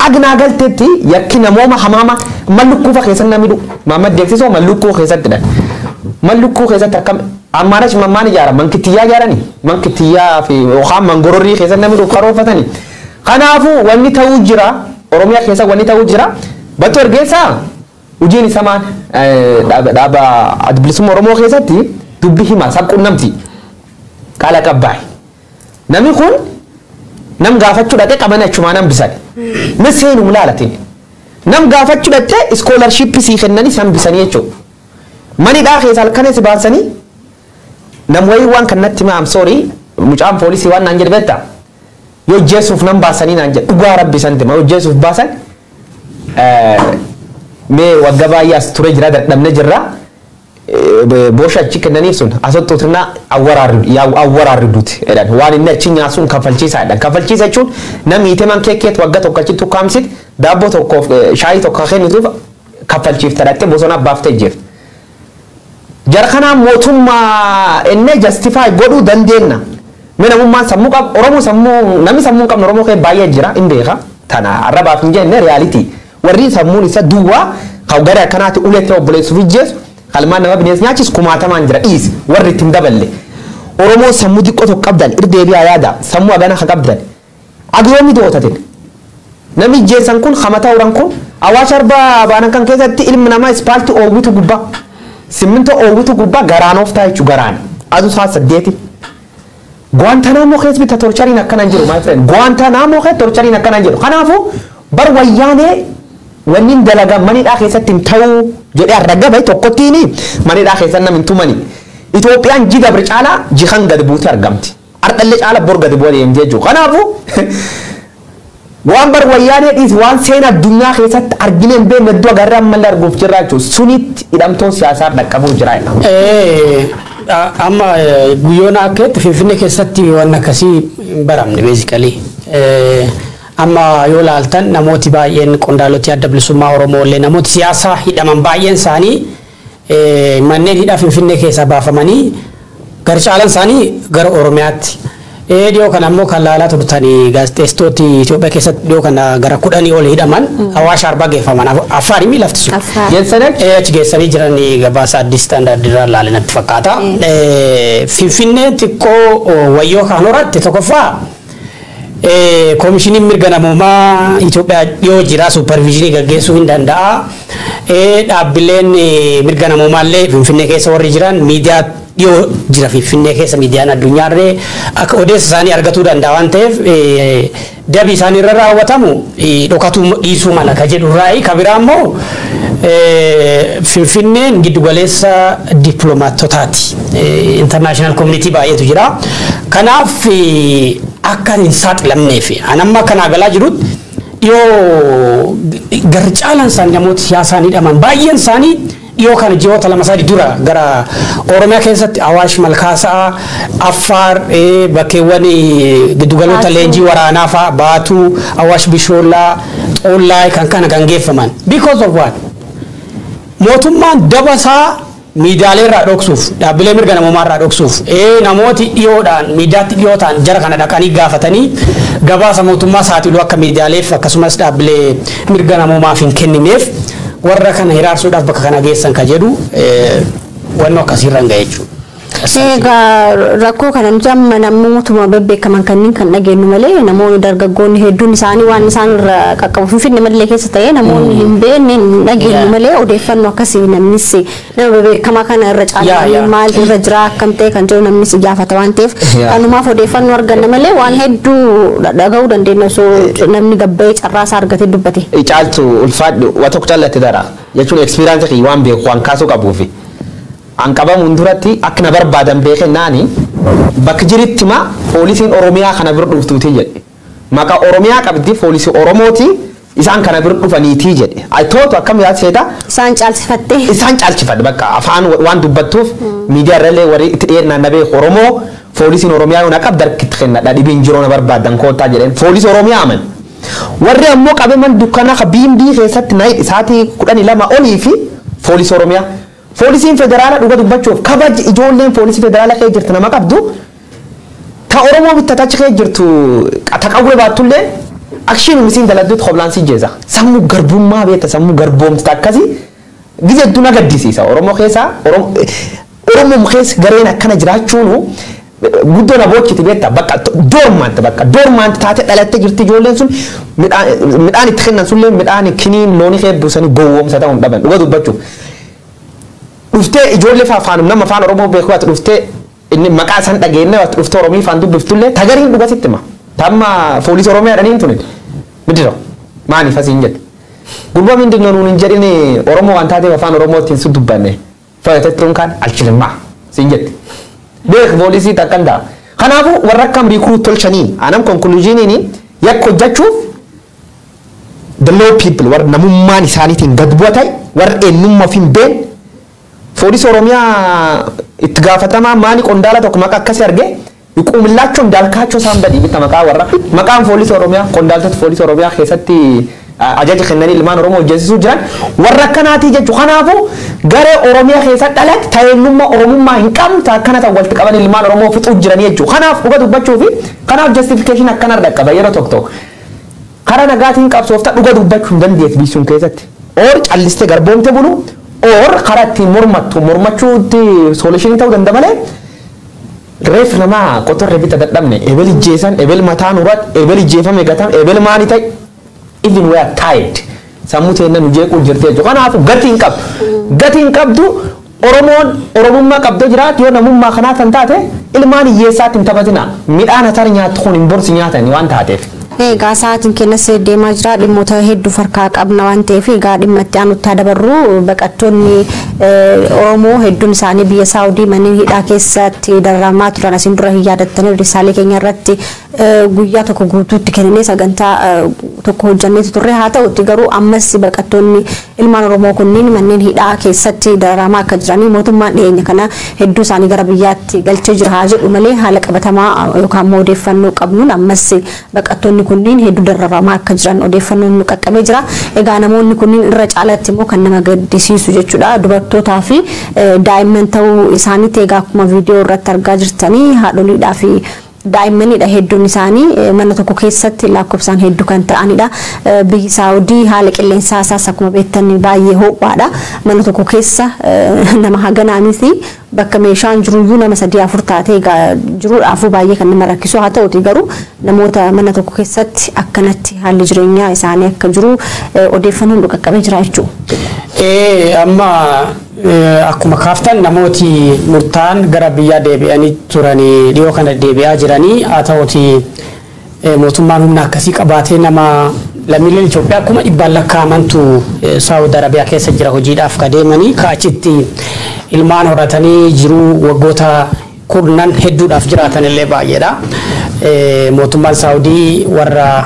S2: agna galtetti yakkina mooma hamama malukku fa keessan namidu mamad deeksiso malukku keessatti dha malukku keessatti akkam ammaanash mammaani jaara mankitiyyaa jaarani mankitiyyaa fi oxaan mangororrii keessan namidu qaroofatani kanaafu wanni ta'uu jira oromiyaa keessa wanni ta'uu jira battu ergeessa ujiin isamaan dhaaba adbilisummaa oromoo keessatti dubbi hima sabqunnamti qaala qabbaay namni kun nam gaafachuu dhaqee qabanii achumaa nam bisan miseenu mulaalatin nam gaafachuu dhaqee scholarship sii kennanii san bisanii jechuudha manidhaa keessa halkanis baasanii nam wayii waan kannatti ma am sorry mucaan poolisii waan naan jedhe beektaa yoo jeesuuf nam baasanii naan jedhe dhugaa rabbi santi ma yoo jeesuuf baasan mee wagga baay'ee as ture jira dadhabne jirra boosha achi kennaniif sun asottuutirna awwaraarriduuti jedhan waan inni achi nyaasuun kaffalchiisaa jedhan kaffalchiisa jechuun namni iteman keekkeet wagga tokko achi tukkaamsit daabboo tokkoof shaayii tokko kennituuf kaffalchiifta dhattee bosona baaftee jeef jara kanaan mootummaa inni justify godhuu dandeenna mee namummaan sammuu qab oromoo sammuu namni sammuu qabna oromoo kee baay'ee jira hin beeka tana arrabaaf hin jenne realitii warri sammuun isa duwwaa kawgara akkanaati ulettee obboleessuuf ijjeessu kalmaan nama bineensi nyaachis kumaatamaan jira dhiisi warri ittiin daballe oromoo sammuu xiqqoo tokko qabdan irdeebiyaa yaada sammuu agana ka qabdan agiroomi dootatin namni ijjeessan kun hamataa uran kun awaash arbaa baanan kan keessatti ilmi namaa ispaaltii oowwitu gubbaa simminto oowwitu gubbaa garaanoof ta'a jechuu garaan aduu saa saddeeti Guantanamo keessa bitta torchariin akkanaan jiru my friend Guantanamo keessa torchariin akkanaan jiru kanaafu bar wayyaanee wanni dalaga manidhaa keessatti hin ta'uu jedhee arragabay tokkottiini manidhaa keessatti nam hin tumani Itoophiyaan jiga bir caalaa jihan gad buutee argamti ardhalle caala bor gad bu'ee deemtee jiru kanaafu waan bar wayyaanee dhiis waan seenaa addunyaa keessatti argineen beekne iddoo agarree ammallee arguuf jirra jechuudha sunitti hidhamtoon siyaasaa dhaqqabuu jira
S1: amma guyyoona akkeetti finfinnee keessatti waan akkasii hin baramne beezikalii amma yoo laaltan namooti baay'een qondaaloti adda bilisummaa oromoo illee namooti siyaasaa hidhaman baay'een isaanii manneen hidhaa finfinnee keessaa baafamanii gara caalan isaanii gara oromiyaatti dhiyoo kana ammoo kan laalaa turtanii gaazexeessitooti Itoophiyaa keessatti dhiyoo kana gara 10 ol hidhaman Awaash Arbaa geeffaman Affaar mi lafti sun achi geessanii jiran gabaasa Addis Standard irraa laalinatti fakkaata finfinnee xiqqoo wayyoo kan horatti tokkoffaa komishiniin mirga namummaa Itoophiyaa dhiyoo jira supervisionii gaggeessuu hin danda'a dhaabbileen mirga namummaallee finfinnee keessa warri jiran miidiyaa dhiyoo jira finfinnee keessa miidiyaan addunyaarree akka odeessa isaanii argatuu danda'a waan ta'eef dabii isaanii irra raawwatamu dhokatuu dhiisuu mala ka jedhu irraa kabiraa immoo finfinneen giddugaleessa dippiloomaatotaati international community baay'eetu jira kanaaf akka hin saaxilamneef anamma kana galaa jirutti dhiyoo gar caalan isaanii namoota siyaasaan hidhaman baay'een isaanii dhiyoo kana ji'oota lama sadii dura gara Oromiyaa keessatti Awaash Malkaasaa Affaar bakkeewwan giddugaloota leenjii waraanaa fa'a Baatuu Awaash Bishoollaa Xollaa kan kana kan geeffaman because of what mootummaan dabasaa miidiyaalee irraa dhoksuuf dhaabbilee mirga namummaa irraa dhoksuuf namooti dhiyoodhaan miidiyaatti dhiyootaan jara kana dhaqanii gaafatanii gabaasa mootummaa saaxiluu akka miidiyaaleef akkasumas dhaabbilee mirga namummaaf hin kennineef warra kana hiraarsuudhaaf bakka kana geessan ka jedhu wanno akkasiirra hin ga'e jechuudha.
S3: Rakkoo kana nuti amma namootuma bebbeekaman kanneen kan dhageenyu malee namoonni dargaggoonni hedduun isaanii waan isaan irra qaqqabu finfinnee malee keessa ta'ee namoonni hin beekne dhageenyu malee odeeffannoo akkasii namnis nama bebbeekamaa kana irra caalaa maal irra jira akkam ta'e kan jiru namnis gaafata waan ta'eef kanumaaf odeeffannoo arganna malee waan hedduu dhaga'uu dandeenya osoo namni gabbayee carraasaa argatee dubbate.
S2: Caaltu ulfaadhu waa tokko caallatti dara jechuun ekspiriyaansi waan beeku waan kaasuu qabuufi. Angkaba munduratti akkana barbaadan beeknaani bakka jiritti ma poolisiin Oromiyaa kana bira dhuftuutii jedhe maqaa Oromiyaa qabdi poolisii Oromooti isaan kana bira dhufaniitii jedhe aytootu akkam yaad seeta isaan caalchifatte bakka afaan waan dubbattuuf miidiyaa irrallee warri itti dheernaan nabee Oromoo poolisiin Oromiyaa yoo naqab darkitti kenna dhadhibiin jiroona barbaadan koottaa jedheen poolisii Oromiyaa aman warri ammoo qabeman dukkana biimbii keessatti naayit isaatii 12 olii fi poolisii Oromiyaa Polisiin federaala dhuga dubbachuuf kabaj ijoolleen poolisii federaala kee jirtu nama qabdu ta Oromoo bittatachi kee jirtu ta qawwee baattullee akshiin misiin daladduut hoblaansi jeesa sammuu garbummaa beekta sammuu garboomtu akkasii gizee duna gaddisiisa Oromoo keessa Oromoo keessa gareen akkana jiraachuun guddoo na boochiti beekta bakka doormaanti taate dhalattee jirti ijoolleen sun midhaan itti kennan sunillee midhaan kiniin loonii heddusanii gowwoomsa ta'uun dhaban dhuga dubbachuuf dhuftee ijoollee faanum nama afaan Oromoo beeku ati dhuftee inni maqaa san dhageenne ati dhuftee Oromii faan dubbiftullee tagariin dhuga sitti ma tamma poolisii Oromiyaa dhaniin tuni bidiro maaliif asiin jedhe gurba mindin nuun hin jedhini Oromoo waan taateef afaan Oromootiin sun dubbanne fayyatettuun kan alchilmaa siin jedhe beek poolisii takkanda kanaafu warra akkam riikuu tolchanii anam konkuluuziiniin yakka hojjechuuf the low people warra namummaan isaaniitiin gad bu'atay warra eenyummaa fi hin beekne poolisii Oromiyaa itti gaafatamaa maali qondaala tokko maqaa akkasii argee yuqumillaachoon daalkaachoo isaan badii bitta maqaa warra maqaan poolisii Oromiyaa qondaaltota poolisii Oromiyaa keessatti ajaja kennanii ilmaan Oromoo hojjechiisuu jiran warra akkanaatii jechuudha. Kanaafuu garee Oromiyaa keessa dhalate taa'ennummaa Oromummaa hin qabne akkana ta'u walitti qaban ilmaan Oromoo fixuu jiranii jechuudha. Kanaaf dhuga dubbachuu fi kanaaf justification akkana dhaqqaba yeroo tokko tokko karaa nagaatiin qabsoofta dhuga dubbachuu hin dandeessu biyya keessatti. Oor callistee garboomte bulu oor karaa ittiin mormachuutti solutionii ta'uu danda'a malee reef namaa qotorree bitta dadhabne ebel ijjeessan ebel mataan urat ebel ijjeeffame gatam ebel maani ta'e even we are tired sammuu teenna nu jeequu jirtee jiru kanaaf gatiin qabdu Oromummaa qabdoo jiraatu yoo namummaa kanaa tan taate ilmaan hiyyeessaatti hin taphatina midhaan atar nyaatu kun hin borsi nyaatani waan taateef.
S3: Egaa sa'aatiin kennas deemaa jira dhimmoota hedduu farkaa qabna waan ta'eef egaa dhimma itti aanutti dabarru baqattoonni Oromoo hedduun isaanii biyya Saawudii manneen hidhaa keessatti dararamaa turan asiin dura hin yaadattanii Odeessaalee keenya irratti guyyaa tokko guutuutti kennee sagantaa tokko hojjanneetu turre haa ta'utti garuu ammas baqattoonni ilmaan Oromoo kunniin manneen hidhaa keessatti dararamaa akka jiranii mootummaan dhiyeenya kana hedduu isaanii gara biyyaatti galchee jira haa jedhu malee haala qabatamaa yookaan odeeffannoo qabnuun ammas baqattoonni kunniin hedduu dararamaa akka jiran odeeffannoon nu qaqqabee jira. Egaa namoonni kunniin irra caalatti immoo kan nama gaddisiisu jechuudha. Dubartootaa fi daa'imman ta'uu isaaniitti egaa akkuma viidiyoo irratti argaa jirtanii haadholiidhaa fi daa'immanidha hedduun isaanii mana tokko keessatti lakkoofsaan hedduu kan ta'anidha. Biyyi Saawudii haala qilleensaa isaas akkuma beektan baay'ee ho'aadha. Mana tokko keessa nama haganaa miti bakka meeshaan jiruyyuu nama 3-4 taatee jiruudhaafuu baay'ee kan nama rakkisu haa ta'uti garuu namoota mana tokko keessatti akkanatti haalli jireenyaa isaanii akka jiru odeeffannoon nu qaqqabee jira jechuudha.
S1: Amma akkuma kaaftan namooti murtaan gara biyyaa deebi'anii turanii dhiyoo kana deebi'aa jiranii haa ta'uti mootummaan humna akkasii qabaatee nama lammiileen Itoophiyaa kuma dhibbaan lakkaa'amantu Saawud Arabiyaa keessa jira hojiidhaaf kadeemanii kaachitti ilmaan horatanii jiruu waggoota kurnan hedduudhaaf jiraatan illee baay'eedha. Mootummaan Saawudii warra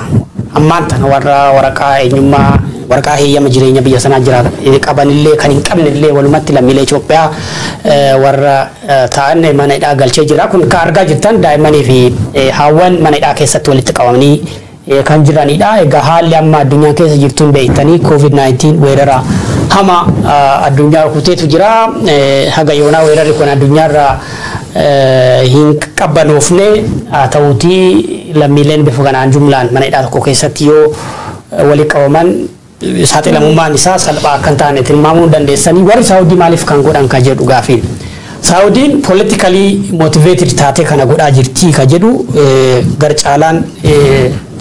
S1: ammaan tana warra waraqaa eenyummaa waraqaa heeyyama jireenya biyya sanaa jiraatan qabanillee kan hin qabnellee walumatti lammiilee Itoophiyaa warra ta'an mana hidhaa galchee jira. Kun kan argaa jirtan daa'immanii fi haawwan mana hidhaa keessatti walitti qabamanii kan jiranidha. Egaa haalli amma addunyaan keessa jirtuun beektanii COVID-19 weerara hama addunyaa rukuteetu jira. Haga yoonaa weerarri kun addunyaarra hin qabbanoofne haa ta'uutii lammiileen bifa kanaan jumlaan mana hidhaa tokko keessatti yoo walitti qabaman saaxilamummaan isaa salphaa akka hin taane tilmaamuu dandeessanii warri Saawudii maaliif kan godhan ka jedhu gaafiin. Saudiin politically motivated taate kana godhaa jirti ka jedhu gar caalaan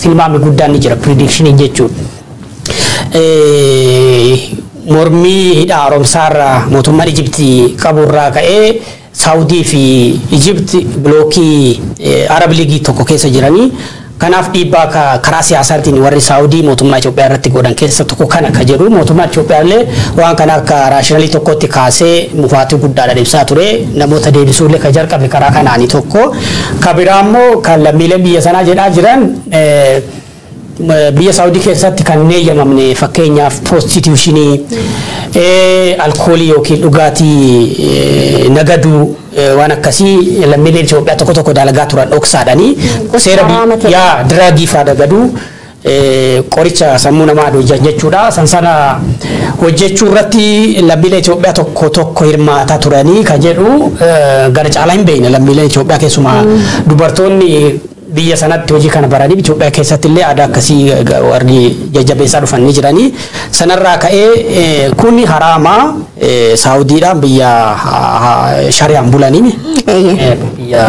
S1: tilmaami guddaan ni jira prediction jechuun. Mormii hidha haaromsaarraa mootummaan Ijiptii qaburraa ka'ee Saawudii fi Ijipti blookii Arab Liigii tokko keessa jiranii kanaaf dhiibbaa karaa siyaasaatiin warri Saawudii mootummaa Itoophiyaa irratti godhan keessa tokko kana ka jedhu mootummaan Itoophiyaa illee waan kana akka raashinaali tokkotti kaasee mufaatii guddaadhaan ibsaa ture namoota deebisuullee ka jalqabe karaa kanaanii tokko ka biraa immoo kan lammiileen biyya sanaa jedhaa jiran biyya Saawudii keessatti kan heeyyamamne fakkeenyaaf prostitutionii alkoolii yookiin dhugaatii nagaduu waan akkasii lammiileen Itoophiyaa tokko tokko dalagaa turan dhoksaadhanii seera yaa diraagii fa'aa nagaduu qoricha sammuu namaa hojjetan jechuudha. Sansana hojjechuu irratti lammiileen Itoophiyaa tokko tokko hirmaataa turanii kan jedhu gara caalaa hin beekne lammiileen Itoophiyaa keessumaa dubartoonni biyya sanatti hojii kana baranii Itoophiyaa keessatti illee aadaa akkasii warri jajjabeessaa dhufanii jiranii sanarraa ka'ee kun haraama Saawudiidhaan biyya shari'aan bulanii biyya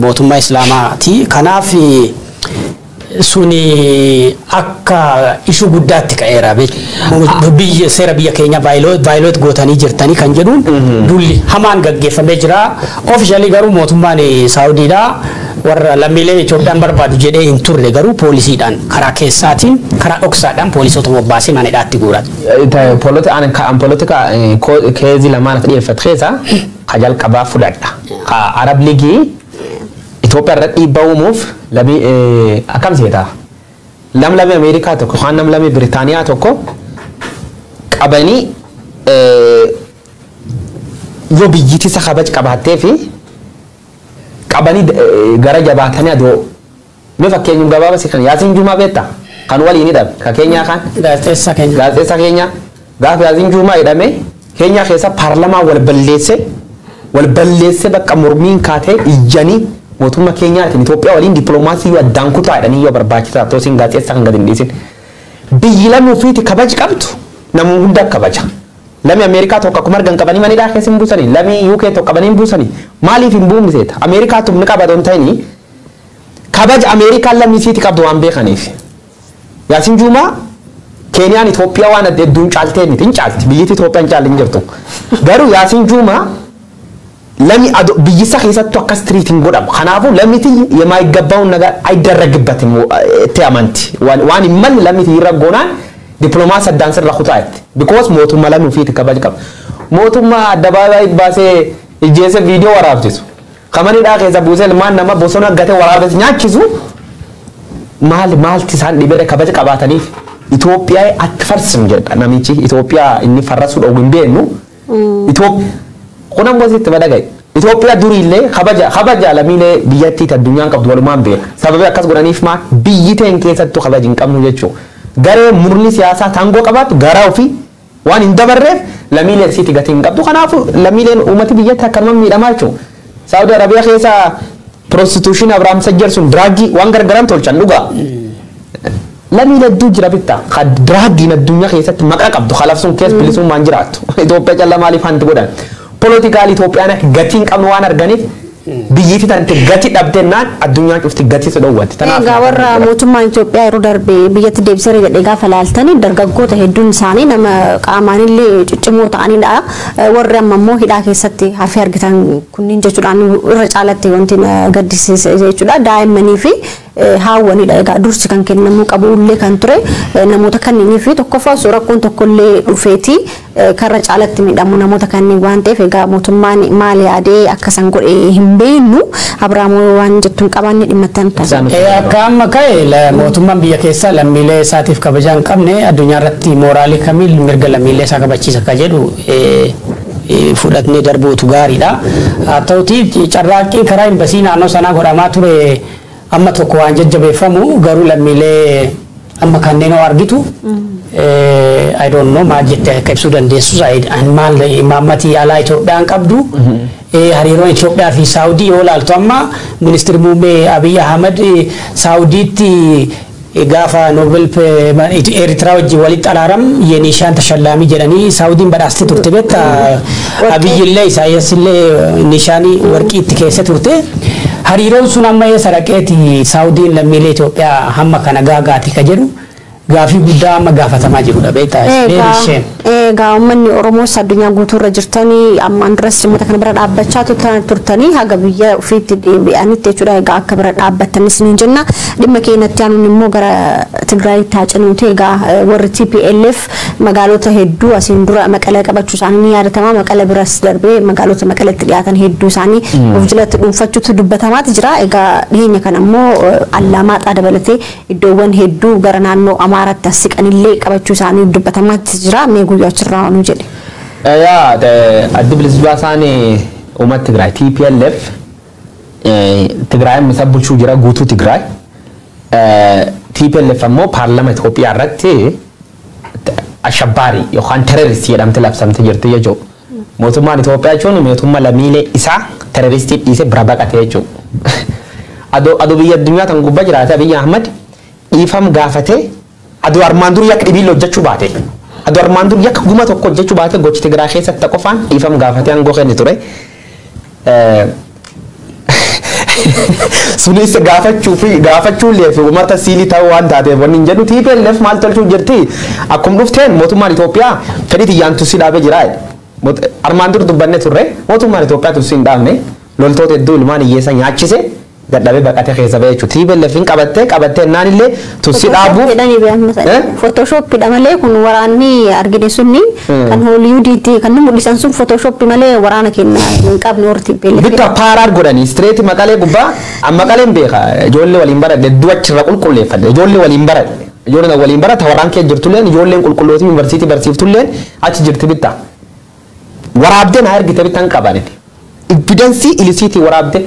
S1: mootummaa Islaamaati kanaaf suni akka ishu guddaatti ka'eera biyya seera biyya keenya vaayiloot gootanii jirtanii kan jedhuun dulli hamaan gaggeeffamee jira ofishaalii garuu mootummaan Saawudiidhaa warra lammiilee Itoophiyaan barbaadu jedhee hin turre garuu poolisiidhaan karaa keessaatiin karaa dhoksaadhaan poolisoota bobbaasee mana hidhaatti guuran.
S2: Politika keezii lamaan akka dhiyeeffatu keessa hajal qabaa fudhadha. Arab Liigii Itoophiyaa irratti dhiibbaa uumuuf akkam seetaa lamlamii Ameerikaa tokko yookaan lamlamii Biritaaniyaa tokko qabanii yoo biyyittii isa kabaj qabaattee fi qabanii gara jabaatanii adoo mee fakkeenyuun gabaabasi kan Yaasiin Juumaa beektaa kan waliin hidhame ka Keenyaa kan gaazexeessaa keenya gaafa Yaasiin Juumaa hidhame Keenyaa keessa paarlamaa wal balleessee bakka mormiin kaatee ijjanii mootummaa Keenyaatiin Itoophiyaa waliin dippiloomaasii addaan kutaa jedhanii yoo barbaachisaa toosiin gaazexeessaa kan gadi hin dhiisin biyyi lamni ofiiti kabaj qabdu namni hunda kabaja. Lami Ameerikaa tokko akkuma argan qabanii manidhaa keessa hin buusanii lami UK tokko qabanii hin buusanii maaliif hin buumseeta Ameerikaa tumni qabatoon ta'anii kabaja Ameerikaan lamni isiiti qabdu waan beekaniif Yaasiin Juumaa Keeniyaan Itoophiyaa waan adda hedduun caaltee miti hin caalti biyyatti Itoophiyaan caalli hin jirtu garuu Yaasiin Juumaa lami biyyisa keessattuu akka striitiin godhamu kanaafuu lamiti የማይገባውን ነገር አይደረግበትም ተያማንቲ ዋን ይመል lamiti irra goonaan dippiloomaasii addaan sirra kutaatti because mootummaa lamuu fi kabaj qaba mootummaa addabaabaay baasee ijjeese viidiyoo waraabsisu kamanidhaa keessa buusee ilmaan nama bosona gatee waraabes nyaachisu maalti isaan dhibee kabaj qabaataniif Itoophiyaa atti farsim jedha namichi Itoophiyaa inni farrasuu dhowwu hin beeknu Kunan bositti badagay Itoophiyaa duriillee kabaja lamiilee biyyattii addunyaan qabdu walumaan beeka sababii akkas godhaniif maa biyyi ta'een keessattuu kabaja hin qabnu jechuudha garee murni siyaasaa taangoo qabaatu garaa ofii waan hin dabarreef lamiileen siiti gatii hin qabdu kanaafuu lamiileen uummati biyyatti akkanuma miidhamaa jechuudha Saawudi Arabiyaa keessa prostitution Abrahaam Sajjar sun diraagii waan gargaran tolchan dhugaa lamiilee hedduu jira bitta diraagiin addunyaa keessatti maqaa qabdu khalafsuun keessa bilisummaan jiraattu Itoophiyaa callaa maaliif hanti godhan Politikali Itoophiyaan gatiin qabnu waan arganiif biyyiti tante gati dhabdennaan addunyaan cufti gati sodowwatti
S3: tanaaf warra mootummaan Itoophiyaa yeroo darbee biyyatti deebisee jedhee gaafa laaltanii dargaggoota hedduun isaanii nama qaamaanillee ciccimoo ta'anidha warri amma immoo hidhaa keessatti hafee argitan kunniin jechuudhaan irra caalatti wanti gaddisiise jechuudha daa'immanii fi haawwanidha egaa dursi kan kennamuu qabu illee kan ture namoota kanneenii fi tokkoffaa rakkoon tokkollee dhufeeti karra caalatti miidhamu namoota kanneen waan ta'eef egaa mootummaan maal yaadee akkasan godhee hin beeknu Abrahaamoo waan jettuun qabanne dhimmattan taasisan.
S1: Akka amma ka'e mootummaan biyya keessaa lammiilee isaatiif kabajaa hin qabne addunyaa irratti mooraalii kamiin mirga lammiilee isaa kabachiisa akka jedhu fudhatnee darbuutu gaariidha. Haa ta'utii carraaqqii karaa imbasii naannoo sanaa godhamaa ture amma tokko waan jajjabeeffamu garuu lammiilee amma kanneen argitu I don't know maal jettee akka ibsuu dandeessu maal imaammatii yaalaa Itoophiyaan qabdu hariiroon Itoophiyaa fi Saawudii yoo ilaaltu amma ministeerri muummee Abiy Ahmed Saawudiitti gaafa Nobel Eritraa wajjin walitti araaram yenishaan tashallaamii jedhanii Saawudiin badhaastee turte beekta Abiy illee Isaayyaas illee nishaanii warqii itti keessa turte hariiroon sun amma saraqeeti Saawudiin lammiilee Itoophiyaa hamma kana gaagaati ka jedhu gaafii guddaa amma gaafatamaa jirudha beektaa
S3: egaa uummanni Oromoos addunyaa guutuurra jirtanii ammaan duras dhimmoota kana bira dhaabbachaa turtanii haga biyya ofiitti deebi'anitti jechuudha egaa akka bira dhaabbattanis ni jenna dhimma keenyatti aanuun immoo gara Tigraayitti haacanuuti egaa warri TPLF magaalota hedduu asiin dura Maqalee qabachuu isaanii ni yaadatama Maqalee biras darbee magaalota Maqaleetti dhiyaatan hedduu isaanii of jalatti dhuunfachuutu dubbatamaati jira egaa dhiyeenya kana immoo Allamaaxaa dabalatee iddoowwan hedduu gara naannoo Amaaratti as siqanillee qabachuu isaanii dubbatamaatti jira mee guyyaa achirraa nu jedhe.
S2: Addi bilisummaa uummata Tigraay TPLF Tigraay misa bulchuu jira guutuu Tigraay TPLF ammoo paarlama Itoophiyaa irratti ashabbaari yookaan terroristii jedhamte labsamte jirti jechuudha. Mootummaan Itoophiyaa jechuun mootummaa lammiilee isaa terroristii dhiisee bira baqate jechuudha. ado biyya addunyaa tan gubbaa jiraate Abiy Ahmad dhiifam gaafate ado armaan dur yak dhibiil hojjechuu baate ado armaan dur yak guma tokko hojjechuu baate gochi Tigraay keessatti qofaan dhiifam gaafate aangoo kenni ture sunis gaafachuu leef ummata siilii ta'uu waan taateef wanni jedhu TPLF maal tolchuu jirti akkum dhufteen mootummaan Itoophiyaa fedhii tiyyaan tusii dhaabee jira armaan dur dubbanne turre mootummaan Itoophiyaa tusii hin dhaabne loltoota hedduu ilmaan hiyyeessa nyaachise dadhabee baqatee keessa ba'e jechuudha TPLF hin qabattee naan illee tusii dhaabuuf
S3: Photoshop malee kun waraanni argine sunni kan Hollywoodiitti kan mul'isan sun Photoshop malee waraana kenna hin qabne warti TPLF
S2: bitta paaraar godhanii straight maqalee gubbaa maqaleen beeka ijoollee waliin baradhe hedduu achirra qulqulleeffadhe ijoollee waliin baradhe ijoolleen waliin barata waraan kee jirtulleen ijoolleen qulqullooti yuunivarsiitii barsiiftulleen achi jirti bitta waraabdee na ergite bittan qabanite evidensii ilisiitii waraabdee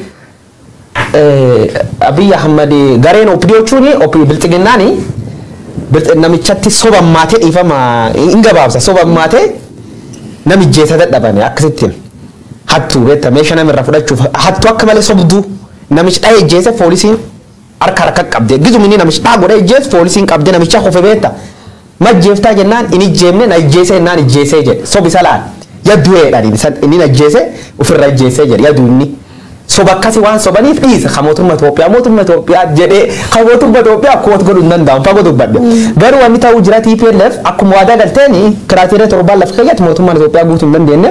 S2: Abiy Ahmad gareen opidiochuuni bilxiginnaani namichatti sobammaatee dhiifama hin gabaabsa sobammaatee namijjeessa dadhabane akkasittiin hattuu beekta meeshaa namirra fudhachuuf hattuu akka malee sobduu namichi dhahee ijjeesse poolisiin harka qabdee gizumini namichi dhaa godhee ijjeesse poolisiin qabdee namicha kufe beekta majjeeftaa jennaan inni ijjeemne na ijjeesse jennaan ijjeessee jedhe sobisa laal yadduu eedhaan inni ajjeesse ofirra ijjeessee jedhe yadduu inni sobakkasi waan sobaniif dhiisa mootummaa Itoophiyaa jedhee mootummaa Itoophiyaa koot godhu hin danda'amu fagoo dubbadhe garuu wanni ta'uu jira TPLF akkuma waadaa galteeni kiraateeriyaa torbaan lafa keeyyatti mootummaan Itoophiyaa guutuu hin dandeenye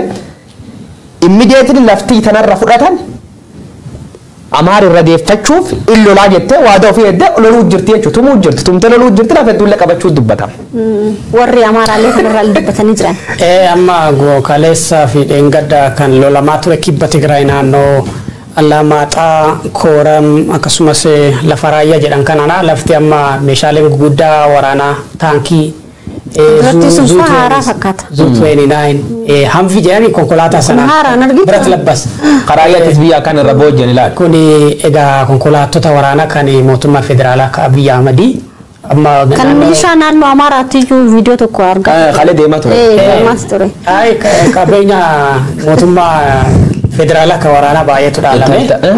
S2: immediately laftii tanarra fudhatan Amaar irra deeffachuuf illolaa jettee waadaa ofii eddee loluu jirti jechuudha tumuu jirti tumte loluu jirti lafa hedduullee qabachuu dubbatama.
S3: Warri Amaaraallee kanarraa dubbatanii jiran.
S1: Amma kaleessaa fi dheengaddaa kan lolamaa ture kibba Tigraay naannoo Alamaxaa Kooram akkasumas lafa raayyaa jedhan kanana lafti amma meeshaaleen gurguddaa waraanaa taankii Zu-29 hamfi jedhanii konkolaataa sana biratti labbas
S2: Karaayyaattis biyya kan irra boojjan ilaali.
S1: Kun egaa konkolaattota waraanaa kan mootummaa federaalaa ka Abiy Ahmad amma
S3: kan milishaa naannoo Amaaraatti iyyuu viidiyoo tokko argaa.
S2: Kale deemaa ture.
S3: Deemas ture.
S1: Qabeenya mootummaa federaalaa ka waraanaa baay'eetu dhaalame.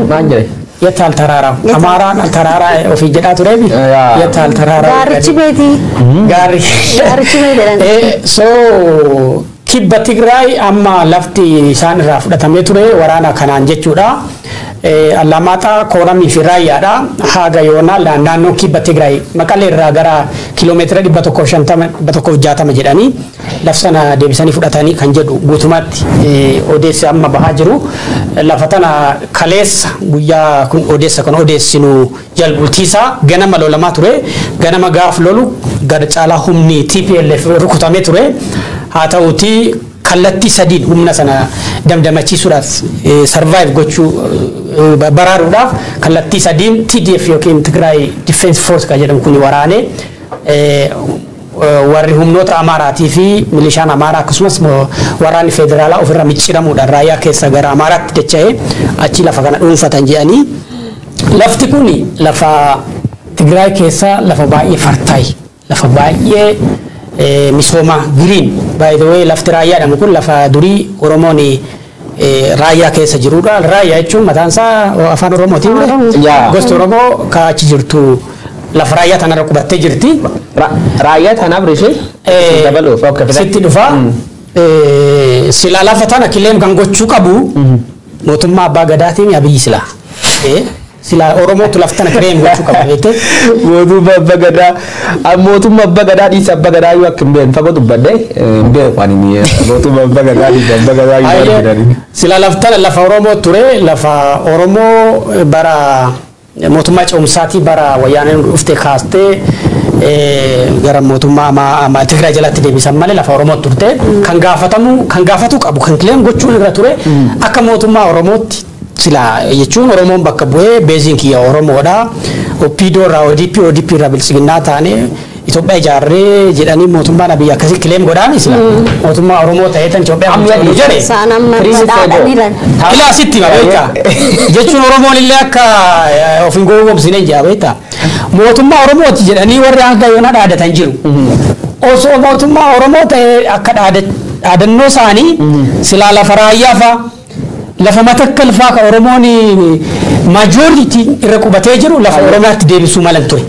S2: Maal jedhe?
S1: Yatal tarara Amaaraan tarara ofii jedhaa tureebi yatal tarara
S3: gaarichi beeti gaarichi beeti
S1: so kibba Tigraay amma lafti isaan irraa fudhatamee ture waraana kanaan jechuudha Alamaxaa Kooramii fi Raayyaadha haga yoona naannoo kibba Tigraay Maqalee irraa gara kiiloomeetira 150 jedhanii lafsana deebisanii fudhatanii kan jedhu guutumatti Odeessa amma bahaa jiru lafa tana kaleessa guyyaa kun Odeessa kan odeessinu jalbultiisaa ganama lolamaa ture ganama gaaf lolu gara caalaa humni TPLF rukutamee ture haa ta'uutii kallattii sadiin humna sana damdamachiisuudhaaf survive gochuu baraaruudhaaf kallattii sadiin TDF yookiin Tigraay Defense Force kan jedhamu kun waraane warri humnoota Amaaraatii fi milishaan Amaaraa akkasumas waraanni federaalaa ofirra micciramuudhaan raayyaa keessa gara Amaaraatti dacha'ee achi lafa kana dhuunfatan jedhanii lafti kun lafa Tigraay keessa lafa baay'ee fartaay lafa baay'ee misooma green by the way lafti raayyaadhamu kun lafa durii Oromoon raayyaa keessa jirudha raayyaa jechuun mataan isaa afaan Oromootiin gosti Oromoo kaachi jirtu lafa raayyaa tanarra qubattee jirti
S2: raayyaa tanaaf rishee dabaluuf
S1: sitti dhufa sila lafa tana kileem kan gochuu qabu mootummaa abbaa gadaatiin Abiyyi sila Oromootu lafti tana kileem gochuu qabu jettee
S2: mootummaa abbaa gadaa dhiisa abbaa gadaa yoo akka hin beekne fagoo dubbadde hin beekwaan mootummaa abbaa gadaa dhiisa abbaa gadaa yoo arginu
S1: sila lafti tana lafa Oromoo ture lafa Oromoo bara mootummaa ce'umsaatii bara wayyaaneen dhuftee kaastee gara mootummaa Tigraay jalatti deebisan malee lafa Oromoo turte kan gaafatu qabu kan kileem gochuun irra ture akka mootummaa Oromootti sila jechuun Oromoon bakka bu'ee beeziin kiyya Oromoodha OPDO irraa ODP irraa bilisiginnaa taane Itoophiyaa ijaarree jedhanii mootummaan Abiy akkasii kileem godhaan sila mootummaa Oromoo ta'eetan Itoophiyaa bulchuu jedhe ilaa sitti beektaa jechuun Oromoon illee akka of hin gowwoomsine jaa beektaa mootummaa Oromooti jedhanii warri akka yoona dhaadatan jiru osoo mootummaa Oromoo ta'e akka dhaadannoo isaanii silaa lafa raayyaa fa'a
S5: lafa matakkalfaa ka Oromooni majority irra qubatee jiru lafa Oromiyaatti deebisuu malan ture.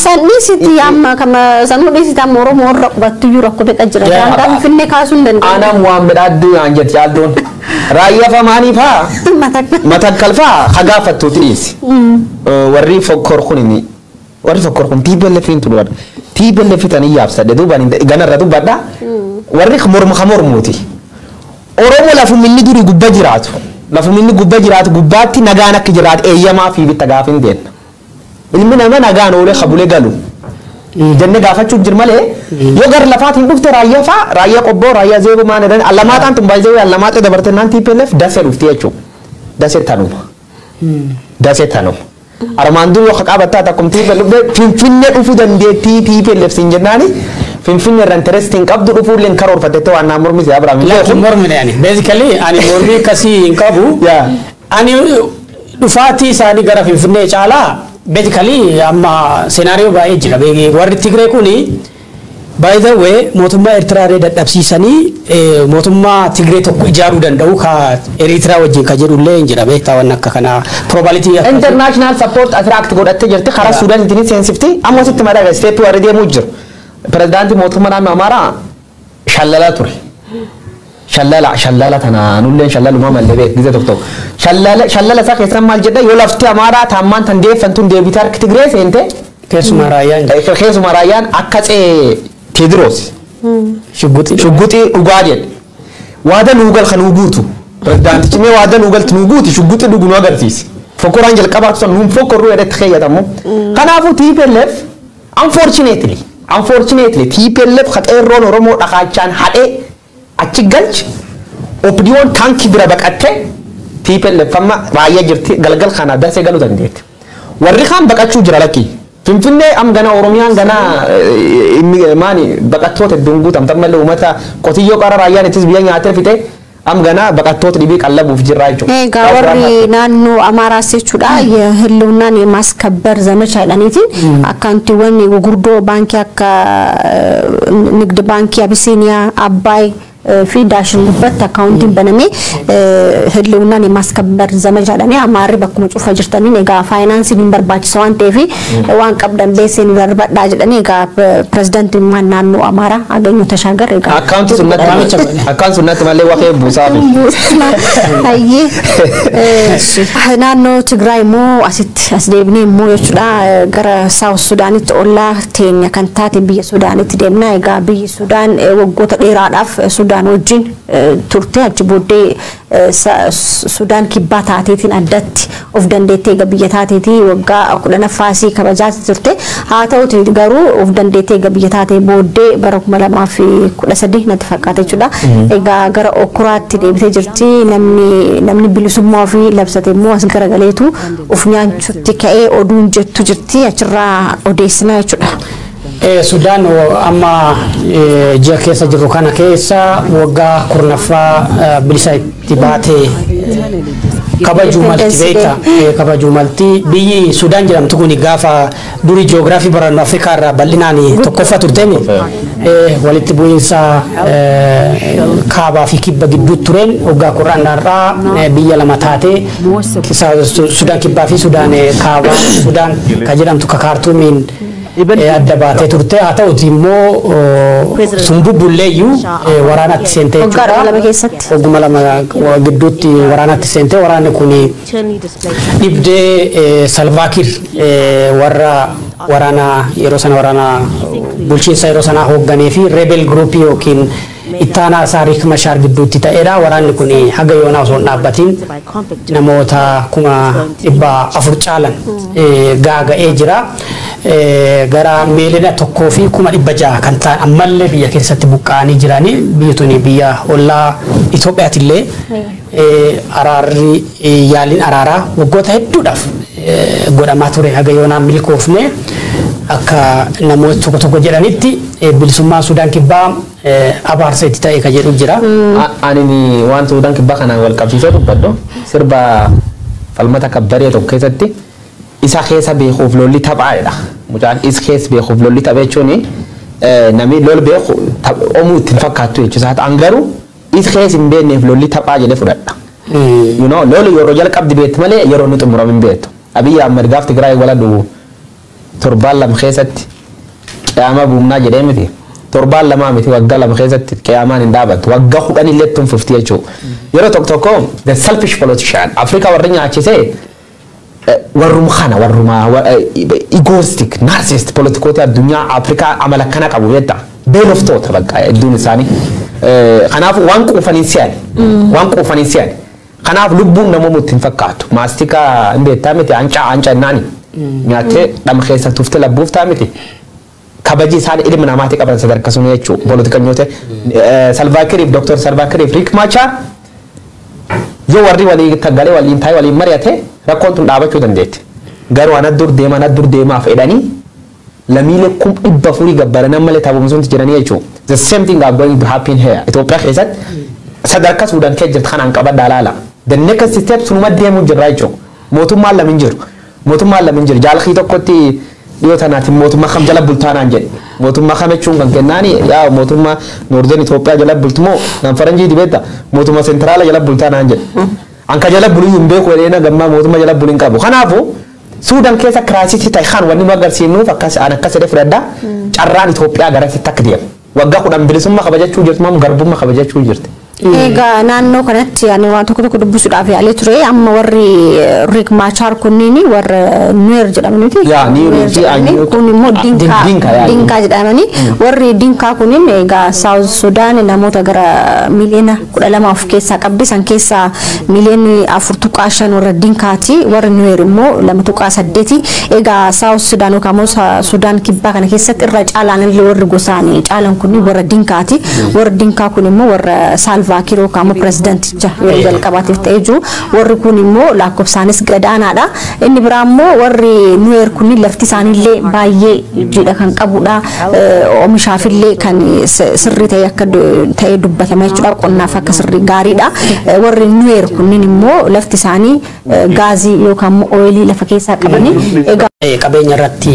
S3: Sanni siti amma kama sanni siti amma Oromoo irra qubattu jiru akka beekaa jira. Daangaa finne kaasuu hin danda'u.
S2: Anaan waan midhaaddu anjatti yaaldoon raayyaa famaanii faa matakkalfaa hagaafattuu dhiyeessi. Warri fokkor kunini warri fokkor kun TPLF hin turu warra TPLF tanii yaabsadde duubaan ganarra dubbadha warri mormuuti. Oromoo lafu minni duri gubba jiraatu lafu minni gubba jiraatu gubbaatti nagaan akka jiraatu eeyyamaa fi bitta gaafin deena ilmi nama nagaan oolee qabulee galu jenne gaafachuu jir malee yoo gar lafaatiin dhufte raayyaa faa raayyaa qobboo raayyaa zeebu maan edhan allamaataan tun baay'ee allamaatee dabartennaan TPLF dasee dhufti jechuudha dasee tanuma armaan dur yoo qabattaa takkum TPLF finfinnee dhufuu dandeettii TPLF sin jennaani finfinnee irra interesting qabdu dhufuulleen karoorfatte waan naa mormi si Abrahaam
S5: laakiin mormi yani basically ani mormi kasii hin qabu ani dhufaatii isaanii gara finfinnee caalaa basically amma scenario baay'ee jira warri Tigree kuni by the way mootummaa Eertiraa dadhabsiisanii mootummaa Tigree tokko ijaaruu danda'u ka Eertiraa wajjin ka jedhullee hin jira beektaa waan akka kana probability
S2: international support attract godhattee jirti karaa Suudaan ittiin seensifti amma sitti madaaga step warri deemuu jiru. Presidenti mootummaa naannoo Amaaraa shallala ture. Shallala tana nulleen shallalumaa mallee beek gizee tokko. Shallala isaa keessan maal jedha yoo lafti Amaaraa taammaan tan deeffantun deebitee harki Tigree seente.
S5: Keessumaa
S2: raayyaan akka tsee Teediroos. Shugguxii dhugaa jedhe. Waada nuugal kan nuuguutu. Presidentichi mee waada nuugalti nuuguuti shugguxii dhugu nu agarsiisi. Fokkoraan jalqabaatu san nuun fokkorruu jedhetti keeyyatamu. Kanaafuu TPLF unfortunately TPLF khaxeerroon Oromoo dhaqaachaan hadhee achi galchi opdiyoon tankii bira baqattee TPLF amma raayyaa jirti galgal kana dasee galuu dandeetti. Warri kaan baqachuu jira lakkii. Finfinnee am gana Oromiyaan gana maani baqattoota dunguutam tammallee uummata qotiyyoo qara raayyaan ittis biyya nyaatee fite am gana baqattoota dhibii qallabuuf jirraa jechuudha.
S3: Egaa warri naannoo Amaaraas jechuudha ህልውናን የማስከበር ዘመቻ ይላኒtiin አካውንቲወን ጉጉርዶ ባንክ akka ንግድ ባንክ አቢሲኒያ አባይ في داشن بات أكاونتين بنامي هدلوناني ماسكبر زمجالني أماري بكم تشوف جرتني نيجا فاينانسي من برباج سوان تيفي وان قبل بيسين برباج داجلني نيجا بريزيدنت من نانو أمارا أجن متشاجر نيجا
S2: أكاونت سنة مالي واقع بوسابي
S3: هاي نانو تجراي مو أسديبني مو يشودا غرا ساو سوداني تقولا تين يكنتاتي بي سوداني تدمنا نيجا بي سودان وقوت الإيران سودان wajjin turtee achi booddee Sudaan kibbaa taateetiin addatti of dandeettee biyya taateetii waggaa 10 kabajaa turte haa ta'uti garuu of dandeettee biyya taatee booddee bara 2013 natti fakkaate jechuudha. Egaa gara okuraatti deebitee jirti namni bilisummaa ofii labsate immoo as garagaleetu of nyaanchutti ka'ee oduun jettu jirti achirraa odeessinaa jechuudha.
S1: Sudaan amma ji'a keessa jiru kana keessa waggaa kurnaffaa bilisa itti baatee kabajuu malti beekta kabajuu malti biyyi Sudaan jedhamtu kun gaafa durii ji'oogiraafii barannu Afrikaa irraa bal'inaan tokkoffaa turteen walitti bu'iinsa kaabaa fi kibba gidduu tureen waggaa kurnaffaa biyya lama taatee Sudaan kibbaa fi Sudaan kaabaa Sudaan ka jedhamtu ka Kaartuumiin adda baatee turte haa ta'uti immoo sun bubbulleeyyuu waraanatti seentee jechuudha. Ogguma lama gidduutti waraanatti seentee waraanni kun dhibdee Salvaakir warra waraana yeroo sana waraana bulchiinsa yeroo sanaa hoogganee fi rebel group yookiin ittaanaa Saariik Mashaar gidduutti ta'eedha. Waraanni kun haga yoonaa osoo hin dhaabbatiin namoota 400 caalan gaaga'ee jira. Gara meelina tokkoo fi 600 kan ta'an ammallee biyya keessatti buqqa'anii jiranii biyyi tuni biyya ollaa Itoophiyaattillee araarri yaaliin araaraa waggoota hedduudhaaf godhamaa ture haga yoonaa milkoofne akka namoota tokko jedhanitti bilisummaa Sudaan kibbaa abaarsa itti ta'e ka jedhu jira.
S2: Ani waan Sudaan kibbaa kanaan wal qabsiisee dubbadhu sirba falmata kabbaree tokko keessatti isa keessa beekuuf lolli taphaadha. Mucaan is keessa beekuuf lolli tapha jechuun namni lol beeku omuu ittiin fakkaattu jechuudha. An garuu is keessa hin beekneef lolli taphaa jedhee fudhadha. You know, lolu yeroo jalqabdi beektu malee yeroo nuti muramin beektu. Abiy Ahmed gaaf Tigraay wala du torbaan lama keessatti qiyaama buumnaa jedhee miti. Torbaan lama miti waggaa lama keessatti qiyaamaan hin dhaabatu. Waggaa 10 illee tun 50 jechuudha. Yeroo tokko the selfish politician Afrika warri nyaachisee warrum khana warruma egoistic narcissist politikoota addunyaa Afrika amala kana qabu beekta. Beeloftoota bakka iddoon isaanii. Kanaaf waan quufaniin si'an. Kanaaf lubbuun namoota hin fakkaatu. Maastika beektaa miti anca naani. Nyaatee dhama keessa tuftee labbuuf ta'a miti. Kabaji isaanii ilma namaatti qaban sadarkaa sun jechuudha. Politikanyoota Salvaakiriif Dr. Salvaakiriif Riik Maachar yoo warri walii tagalee waliin taa'ee waliin mari'ate rakkoon tun dhaabachuu dandeetti. Garuu ana dur deemaaf jedhanii lamiilee kum dhibba furii gabbaran malee taabumsuun jiranii jechuudha. The same thing are going to happen here. Itoophiyaa keessatti sadarkaa Suudaan keessa jirtu kanaan qabadhaa laala. The next step sunuma deemuu jirra jechuudha. Mootummaan lama hin jiru. Jaalkii tokkotti dhiyoo tanaatiin mootummaa kam jala bultaanaan jedhe. Mootummaa kam jechuun kan kennaani yaa mootummaa Noordeen Itoophiyaa jala bultumoo nan faranjii dibeetta mootummaa seentiraala jala bultaanaan jedhe. Anka jala buluu hin beeku jedheena gammaa mootummaa jala buluu hin qabu. Kanaafuu Suudaan keessa kiraasisii ta'e kan wanni nu agarsiifnuuf akkas jedhee fudhadhaa carraan Itoophiyaa garasitti akka deemu. Waggaa 10 bilisummaa kabajachuu jirti moo garbummaa kabajachuu jirti.
S3: Egaa naannoo kanatti ani waan tokko dubbisuudhaaf yaalee ture amma warri Riik Maachar kunniin warra Nuer jedhamaniiti.
S2: Yaa Nuer
S3: kun immoo Dinkaa jedhamanii warri Dinkaa kunniin egaa South Sudan namoota gara miliyoona 12 of keessaa qabdi san keessaa miliyoonni 4.5 warra Dinkaati warri Nuer immoo 2.8 egaa South Sudan yookaan Sudan kibbaa kana keessatti irra caalaan illee warri gosaanii caalan kunniin warra Dinkaati warri Dinkaa kun immoo warra Salvaakiroo kaamoo pirezidaanticha yeroo jalqabaatiif ta'ee jiru warri kun immoo lakkoofsaanis gadaanaadha inni biraa immoo warri Nuer kun lafti isaaniillee baay'ee jidha kan qabudha oomishaafillee kan sirrii ta'e akka ta'e dubbatama jechuudha qonnaaf akka sirrii gaariidha warri Nuer kun immoo lafti isaanii gaazii yookaan ooyilii lafa keessaa qabanii
S1: qabeenya irratti